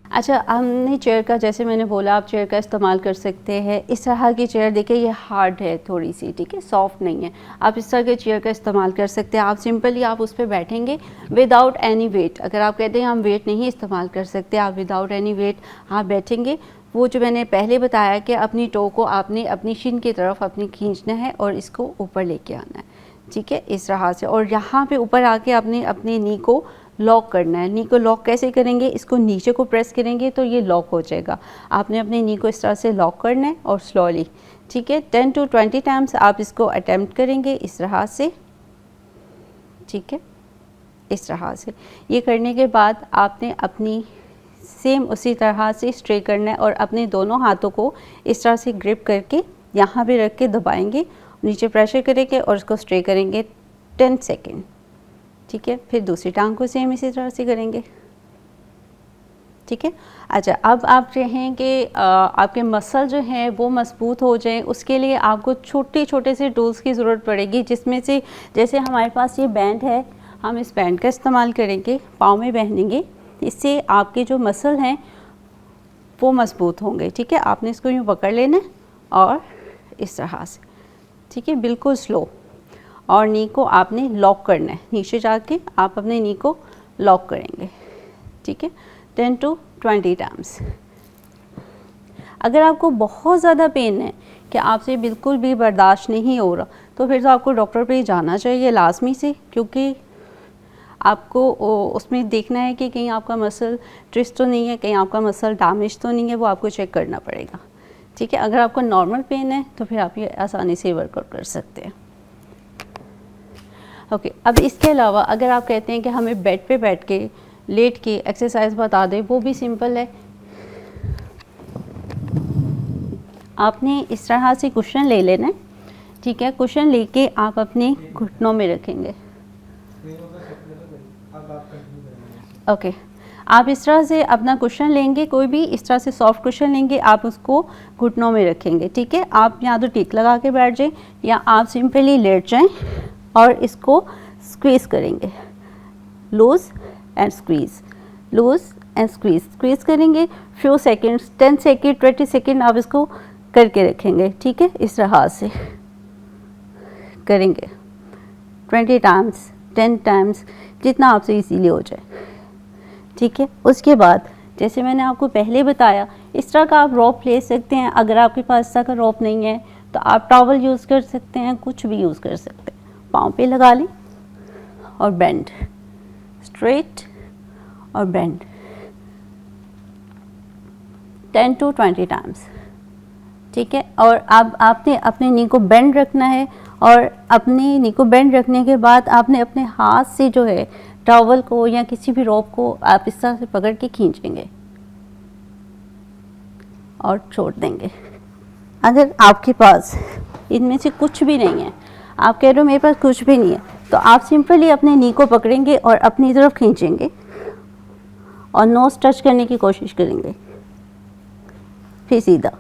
اچھا، ہم نے چیئر کا، جیسے میں نے بولا، آپ چیئر کا استعمال کر سکتے ہیں. اس طرح کی چیئر دیکھیں، یہ ہارڈ ہے تھوڑی سی. ٹھیک ہے، سافٹ نہیں ہے. آپ اس طرح کے چیئر کا استعمال کر سکتے ہیں. آپ سمپلی آپ اس پہ بیٹھیں گے وداؤٹ اینی ویٹ. اگر آپ کہتے ہیں ہم ویٹ نہیں استعمال کر سکتے، آپ وداؤٹ اینی ویٹ آپ بیٹھیں گے. وہ جو میں نے پہلے بتایا کہ اپنی ٹو کو آپ نے اپنی شن کی طرف اپنی کھینچنا ہے اور اس کو اوپر لے کے آنا ہے. ٹھیک ہے، اس طرح سے. اور یہاں پہ اوپر آ کے آپ نے اپنے نی کو لاک کرنا ہے. نی کو لاک کیسے کریں گے؟ اس کو نیچے کو پریس کریں گے تو یہ لاک ہو جائے گا. آپ نے اپنے نی کو اس طرح سے لاک کرنا ہے اور سلولی. ٹھیک ہے، 10 to 20 ٹائمس آپ اس کو اٹیمپٹ کریں گے اس طرح سے. ٹھیک ہے، اس طرح سے. یہ کرنے کے بعد آپ نے اپنی سیم اسی طرح سے اسٹرے کرنا ہے اور اپنے دونوں ہاتھوں کو اس طرح سے گرپ کر کے یہاں پہ رکھ کے دبائیں گے، نیچے پریشر کریں گے اور اس کو اسٹرے کریں گے 10 سیکنڈ. ٹھیک ہے. پھر دوسری ٹانگ کو سیم اسی طرح سے کریں گے. ٹھیک ہے. اچھا، اب آپ چاہیں کہ آپ کے مسل جو ہیں وہ مضبوط ہو جائیں، اس کے لیے آپ کو چھوٹے چھوٹے سے ٹولز کی ضرورت پڑے گی، جس میں سے جیسے ہمارے پاس یہ بینڈ ہے، ہم اس بینڈ کا استعمال کریں گے، پاؤں میں پہنیں گے. اس سے آپ کے جو مسل ہیں وہ مضبوط ہوں گے. ٹھیک ہے. آپ نے اس کو یوں پکڑ لینا ہے اور اس طرح سے. ٹھیک ہے، بالکل سلو. اور نی کو آپ نے لاک کرنا ہے. نیچے جا کے آپ اپنے نی کو لاک کریں گے. ٹھیک ہے، 10 to 20 ٹائمس. اگر آپ کو بہت زیادہ پین ہے کہ آپ سے بالکل بھی برداشت نہیں ہو رہا، تو پھر تو آپ کو ڈاکٹر پہ جانا چاہیے لازمی سے، کیونکہ آپ کو اس میں دیکھنا ہے کہ کہیں آپ کا مسل ٹویسٹ تو نہیں ہے، کہیں آپ کا مسل ڈیمیج تو نہیں ہے، وہ آپ کو چیک کرنا پڑے گا. ٹھیک ہے. اگر آپ کو نارمل پین ہے تو پھر آپ یہ آسانی سے ورک آؤٹ کر سکتے ہیں. اوکے. اب اس کے علاوہ اگر آپ کہتے ہیں کہ ہمیں بیڈ پہ بیٹھ کے لیٹ کے ایکسرسائز بتا دیں، وہ بھی سمپل ہے. آپ نے اس طرح سے کشن لے لینا ہے. ٹھیک ہے. کشن لے کے آپ اپنے گھٹنوں میں رکھیں گے. اوکے. آپ اس طرح سے اپنا کشن لیں گے، کوئی بھی اس طرح سے سافٹ کشن لیں گے، آپ اس کو گھٹنوں میں رکھیں گے. ٹھیک ہے. آپ یا تو ٹیک لگا کے بیٹھ جائیں یا آپ سمپلی لیٹ جائیں اور اس کو اسکویز کریں گے. Loose and squeeze, loose and squeeze. Squeeze کریں گے فیو سیکنڈس، 10 سیکنڈ 20 سیکنڈ آپ اس کو کر کے رکھیں گے. ٹھیک ہے. اس طرح سے کریں گے 20 ٹائمس 10 ٹائمس، جتنا آپ سے ایزیلی ہو جائے. ٹھیک ہے. اس کے بعد جیسے میں نے آپ کو پہلے بتایا، اس طرح کا آپ روپ لے سکتے ہیں. اگر آپ کے پاس اس طرح کا روپ نہیں ہے تو آپ ٹاول یوز کر سکتے ہیں, کچھ بھی یوز کر سکتے ہیں. پاؤں پہ لگا لیں اور بینڈ, اسٹریٹ اور بینڈ 10 to 20 ٹائمس. ٹھیک ہے, اور اب آپ نے اپنے نی کو بینڈ رکھنا ہے, اور اپنی نی کو بینڈ رکھنے کے بعد آپ نے اپنے ہاتھ سے جو ہے ٹاول کو یا کسی بھی روپ کو آپ اس طرح سے پکڑ کے کھینچیں گے اور چھوڑ دیں گے. اگر آپ کے پاس ان میں سے کچھ بھی نہیں ہے, آپ کہہ رہے ہو میرے پاس کچھ بھی نہیں ہے, تو آپ سمپلی اپنے نی کو پکڑیں گے اور اپنی طرف کھینچیں گے اور نوز ٹچ کرنے کی کوشش کریں گے, پھر سیدھا.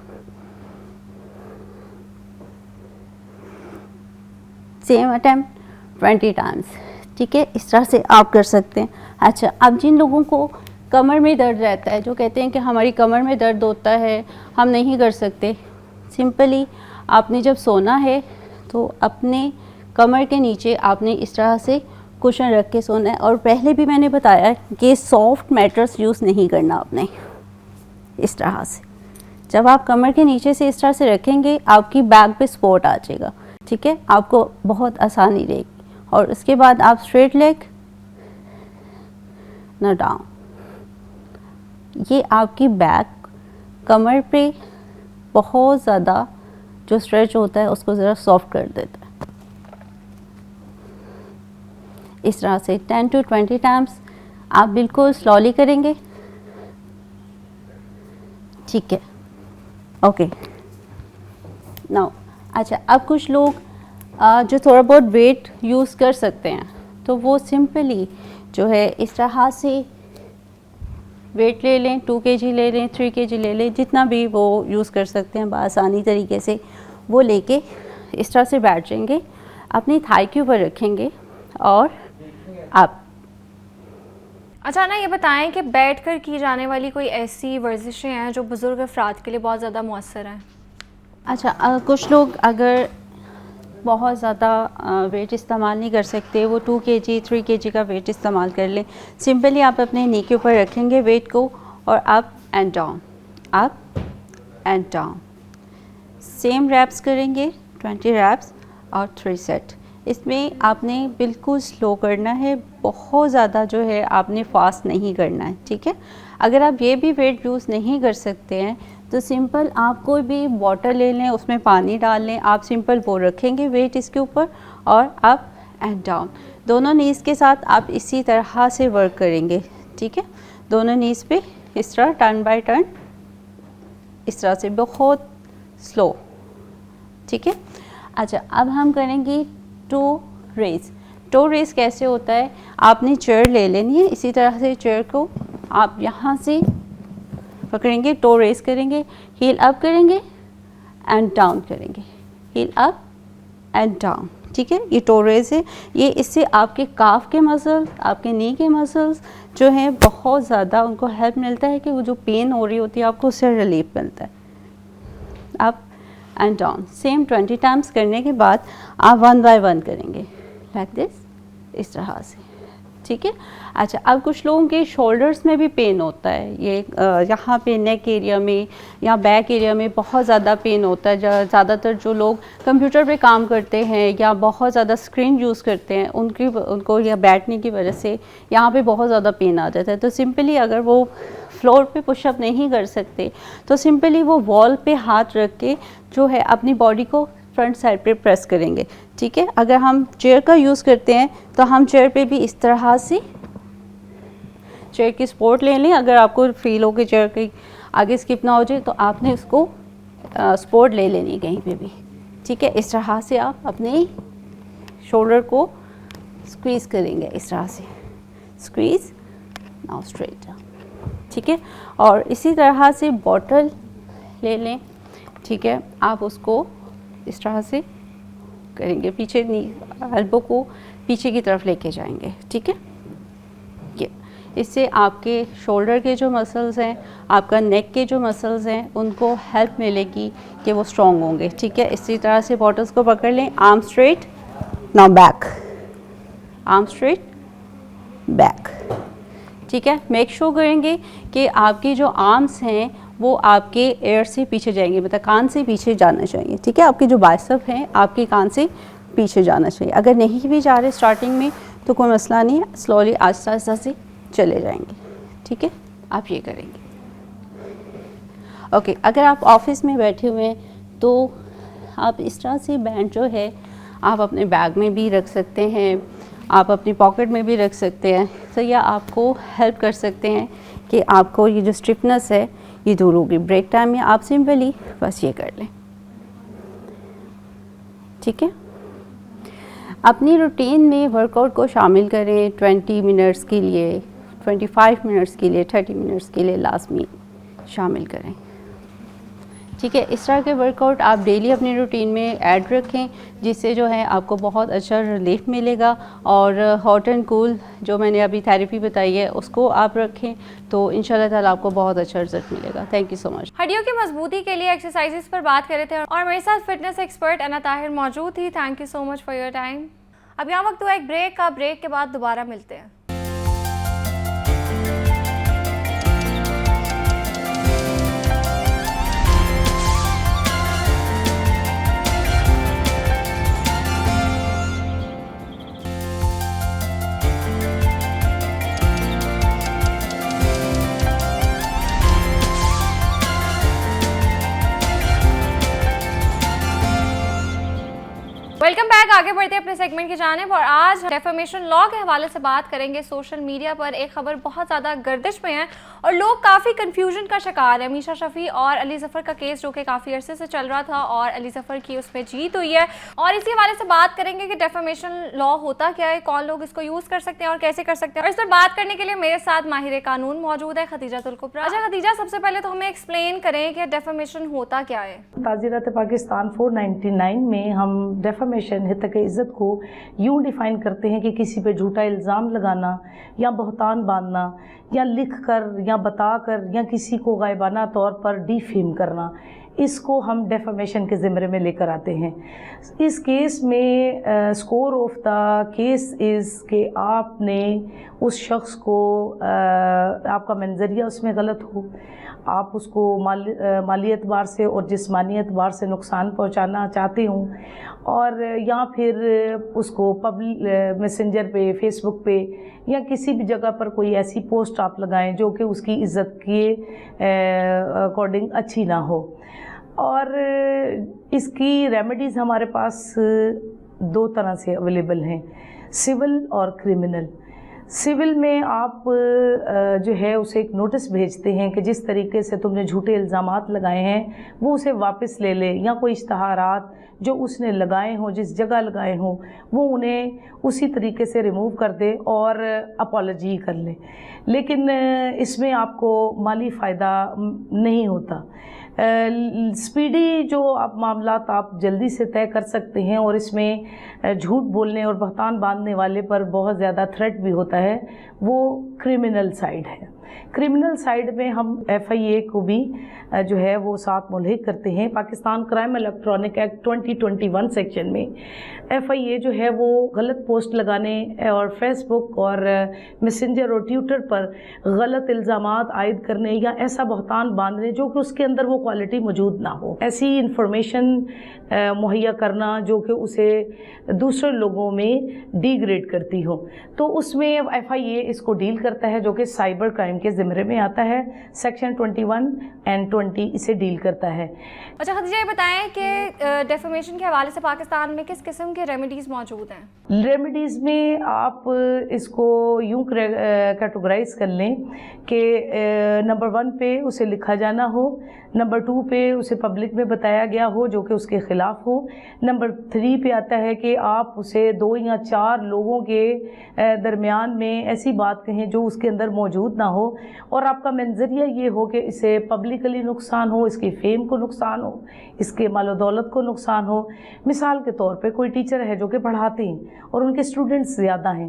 Same attempt 20 Times. ٹھیک ہے, اس طرح سے آپ کر سکتے ہیں. اچھا, اب جن لوگوں کو کمر میں درد رہتا ہے, جو کہتے ہیں کہ ہماری کمر میں درد ہوتا ہے, ہم نہیں کر سکتے, سمپلی آپ نے جب سونا ہے تو اپنے کمر کے نیچے آپ نے اس طرح سے کوشن رکھ کے سونا ہے. اور پہلے بھی میں نے بتایا کہ سافٹ میٹرس یوز نہیں کرنا آپ نے. اس طرح سے جب آپ کمر کے نیچے سے اس طرح سے رکھیں گے, آپ کی بیک پہ سپورٹ آ جائے گا. ٹھیک ہے, آپ کو بہت آسانی رہے گی. اور اس کے بعد آپ اسٹریٹ لیگ نہ ڈاؤن, یہ آپ کی بیک کمر پہ بہت زیادہ جو اسٹریچ ہوتا ہے اس کو ذرا سافٹ کر دیتا ہے. اس طرح سے 10 to 20 ٹائمس آپ بالکل سلولی کریں گے. ٹھیک ہے, اوکے. ناؤ اچھا, اب کچھ لوگ جو تھوڑا بہت ویٹ یوز کر سکتے ہیں, تو وہ سمپلی جو ہے اس طرح سے ویٹ لے لیں, 2 kg لے لیں, 3 kg لے لیں, جتنا بھی وہ یوز کر سکتے ہیں بآسانی طریقے سے. وہ لے کے اس طرح سے بیٹھ جائیں گے, اپنی تھائی کے اوپر رکھیں گے, اور آپ اچھا نا, یہ بتائیں کہ بیٹھ کر کی جانے والی کوئی ایسی ورزشیں ہیں جو بزرگ افراد کے لیے بہت زیادہ مؤثر ہیں؟ اچھا, کچھ لوگ اگر بہت زیادہ ویٹ استعمال نہیں کر سکتے, وہ 2 kg 3 kg کا ویٹ استعمال کر لیں. سمپلی آپ اپنے نی کے اوپر رکھیں گے ویٹ کو, اور up and down, up and down. Same reps کریں گے, 20 ریپس اور 3 سیٹ. اس میں آپ نے بالکل سلو کرنا ہے, بہت زیادہ جو ہے آپ نے فاسٹ نہیں کرنا ہے. ٹھیک ہے, اگر آپ یہ بھی ویٹ یوز نہیں کر سکتے ہیں تو سمپل آپ کوئی بھی واٹر لے لیں, اس میں پانی ڈال لیں, آپ سمپل وہ رکھیں گے ویٹ اس کے اوپر, اور اپ اینڈ ڈاؤن. دونوں نیز کے ساتھ آپ اسی طرح سے ورک کریں گے. ٹھیک ہے, دونوں نیز پہ اس طرح ٹرن بائی ٹرن, اس طرح سے بہت سلو. ٹھیک ہے, اچھا اب ہم کریں گے ٹو ریز. ٹو ریز کیسے ہوتا ہے, آپ نے چیئر لے لینی ہے, اسی طرح سے چیئر کو آپ یہاں سے پکڑیں گے, ٹو ریز کریں گے, ہیل اپ کریں گے اینڈ ڈاؤن کریں گے, ہیل اپ اینڈ ڈاؤن. ٹھیک ہے, یہ ٹو ریز ہے. یہ اس سے آپ کے کاف کے مسلس, آپ کے نی کے مسلس جو ہیں بہت زیادہ ان کو ہیلپ ملتا ہے, کہ وہ جو پین ہو رہی ہوتی ہے آپ کو اس سے ریلیف ملتا ہے. اپ اینڈ ڈاؤن سیم 20 ٹائمس کرنے کے بعد آپ 1 by 1 کریں گے, لائک دس, اس طرح سے. ٹھیک ہے, اچھا اب کچھ لوگوں کے شولڈرس میں بھی پین ہوتا ہے, یہ یہاں پہ نیک ایریا میں یا بیک ایریا میں بہت زیادہ پین ہوتا ہے. زیادہ تر جو لوگ کمپیوٹر پہ کام کرتے ہیں یا بہت زیادہ اسکرین یوز کرتے ہیں, ان کو یا بیٹھنے کی وجہ سے یہاں پہ بہت زیادہ پین آ جاتا ہے. تو سمپلی اگر وہ فلور پہ پش اپ نہیں کر سکتے تو سمپلی وہ وال پہ ہاتھ رکھ کے جو ہے اپنی باڈی کو فرنٹ سائڈ پہ پریس کریں گے. ٹھیک ہے, اگر ہم چیئر کا یوز کرتے ہیں تو ہم چیئر پہ بھی اس طرح سے چیئر کی سپورٹ لے لیں. اگر آپ کو فیل ہو کہ چیئر کی آگے اسکپ نہ ہو جائے تو آپ نے اس کو سپورٹ لے لینی کہیں پہ بھی. ٹھیک ہے, اس طرح سے آپ اپنے شولڈر کو اسکویز کریں گے, اس طرح سے اسکویز, ناؤ اسٹریٹ. ٹھیک ہے, اور اسی طرح سے بوٹل لے لیں. ٹھیک ہے, آپ اس کو اس طرح سے کریں گے, پیچھے ایلبو کو پیچھے کی طرف لے کے جائیں گے. ٹھیک ہے, اس سے آپ کے شولڈر کے جو مسلز ہیں, آپ کا نیک کے جو مسلز ہیں, ان کو ہیلپ ملے گی کہ وہ اسٹرانگ ہوں گے. ٹھیک ہے, اسی طرح سے باٹلس کو پکڑ لیں, آرم اسٹریٹ, ناؤ بیک, آرم اسٹریٹ, بیک. ٹھیک ہے, میک شور کریں گے کہ آپ کی جو آرمس ہیں وہ آپ کے ایئر سے پیچھے جائیں گے, مطلب کان سے پیچھے جانا چاہیے, ٹھیک ہے. آپ کے جو بائسپ ہیں آپ کے کان سے پیچھے جانا چاہیے. اگر نہیں بھی جا رہے اسٹارٹنگ میں تو کوئی مسئلہ نہیں ہے, سلولی آہستہ آہستہ سے چلے جائیں گے, ٹھیک ہے. آپ یہ کریں گے. اوکے, اگر آپ آفس میں بیٹھے ہوئے ہیں تو آپ اس طرح سے بینڈ جو ہے آپ اپنے بیگ میں بھی رکھ سکتے ہیں, آپ اپنی پاکٹ میں بھی رکھ سکتے ہیں. تو یہ آپ کو ہیلپ کر سکتے ہیں کہ آپ کو یہ جو اسٹفنس ہے یہ دور ہوگی. بریک ٹائم میں آپ سمپلی بس یہ کر لیں, ٹھیک ہے. اپنی روٹین میں ورک آؤٹ کو شامل کریں. 20 منٹس کے لیے, 25 منٹس کے لیے, 30 منٹس کے لیے لازمی شامل کریں, ٹھیک ہے. اس طرح کے ورک آؤٹ آپ ڈیلی اپنی روٹین میں ایڈ رکھیں, جس سے جو ہے آپ کو بہت اچھا ریلیف ملے گا. اور ہاٹ اینڈ کول جو میں نے ابھی تھیراپی بتائی ہے اس کو آپ رکھیں تو انشاءاللہ تعالیٰ آپ کو بہت اچھا رزلٹ ملے گا. تھینک یو سو مچ. ہڈیوں کی مضبوطی کے لیے ایکسرسائزز پر بات کر رہے تھے اور میرے ساتھ فٹنس ایکسپرٹ انا طاہر موجود تھی. Thank you so much for your time. اب یہاں وقت ہوا ایک بریک کا. بریک کے بعد دوبارہ ملتے ہیں. Welcome back. آگے بڑھتے ہیں اپنے سیگمنٹ کی جانب اور آج ڈیفیمیشن لا کے حوالے سے بات کریں گے. سوشل میڈیا پر ایک خبر بہت زیادہ گردش میں ہے اور لوگ کافی کنفیوژن کا شکار ہیں. میشا شفیع اور علی ظفر کا کیس جو کہ کافی عرصے سے چل رہا تھا اور علی ظفر کی اس میں جیت ہوئی ہے, اور اسی حوالے سے بات کریں گے کہ ڈیفیمیشن لا ہوتا کیا ہے, کون لوگ اس کو یوز کر سکتے ہیں اور کیسے کر سکتے ہیں. اور اس پر بات کرنے کے لیے میرے ساتھ ماہر قانون موجود ہے خدیجہ الکبریٰ. اچھا خدیجہ, سب سے پہلے تو ہمیں ایکسپلین کریں کہ ڈیفیمیشن ہوتا کیا ہے. تعزیرات پاکستان 499 میں ہم ڈیفیمیشن ہتک عزت کو یوں ڈیفائن کرتے ہیں کہ کسی پہ جھوٹا الزام لگانا یا بہتان باندھنا یا لکھ کر یا بتا کر یا کسی کو غائبانہ طور پر ڈیفیم کرنا, اس کو ہم ڈیفیمیشن کے زمرے میں لے کر آتے ہیں. اس کیس میں score of the case is کہ آپ نے اس شخص کو, آپ کا منظریہ اس میں غلط ہو, آپ اس کو مالی اعتبار سے اور جسمانی اعتبار سے نقصان پہنچانا چاہتے ہوں, اور یا پھر اس کو میسنجر پہ, فیس بک پہ یا کسی بھی جگہ پر کوئی ایسی پوسٹ آپ لگائیں جو کہ اس کی عزت کے اکارڈنگ اچھی نہ ہو. اور اس کی ریمیڈیز ہمارے پاس دو طرح سے اویلیبل ہیں, سول اور کرمنل. سول میں آپ جو ہے اسے ایک نوٹس بھیجتے ہیں کہ جس طریقے سے تم نے جھوٹے الزامات لگائے ہیں وہ اسے واپس لے لے, یا کوئی اشتہارات جو اس نے لگائے ہوں, جس جگہ لگائے ہوں, وہ انہیں اسی طریقے سے ریموو کر دے اور اپالوجی کر لے. لیکن اس میں آپ کو مالی فائدہ نہیں ہوتا. سپیڈی جو آپ معاملات آپ جلدی سے طے کر سکتے ہیں, اور اس میں جھوٹ بولنے اور بہتان باندھنے والے پر بہت زیادہ تھریٹ بھی ہوتا ہے, وہ کرمنل سائیڈ ہے. کرمنل سائیڈ میں ہم FIA کو بھی جو ہے وہ ساتھ ملحق کرتے ہیں. Pakistan crime electronic act 2021 section میں FIA جو ہے وہ غلط پوسٹ لگانے اور فیس بک اور میسنجر اور ٹویٹر پر غلط الزامات عائد کرنے یا ایسا بہتان باندھنے جو کہ اس کے اندر وہ کوالٹی موجود نہ ہو, ایسی انفارمیشن مہیا کرنا جو کہ اسے دوسرے لوگوں میں ڈی گریڈ کرتی ہو, تو اس میں FIA اس کو ڈیل کرتا ہے جو کہ سائبر کرائم کے زمرے میں آتا ہے. سیکشن 21 اینڈ 20 اسے ڈیل کرتا ہے. اچھا خدیجہ, یہ بتائیں کہ ڈیفیمیشن کے حوالے سے پاکستان میں کس قسم کے ریمیڈیز موجود ہیں؟ ریمیڈیز میں آپ اس کو یوں کیٹیگرائز کر لیں کہ نمبر 1 پہ اسے لکھا جانا ہو, نمبر 2 پہ اسے پبلک میں بتایا گیا ہو جو کہ اس کے خلاف ہو, نمبر 3 پہ آتا ہے کہ آپ اسے 2 یا 4 لوگوں کے درمیان میں ایسی بات کہیں جو اس کے اندر موجود نہ ہو, اور آپ کا منظریہ یہ ہو کہ اسے پبلکلی نقصان ہو, اس کی فیم کو نقصان ہو, اس کے مال و دولت کو نقصان ہو. مثال کے طور پہ کوئی ٹیچر ہے جو کہ پڑھاتے ہیں اور ان کے اسٹوڈنٹس زیادہ ہیں,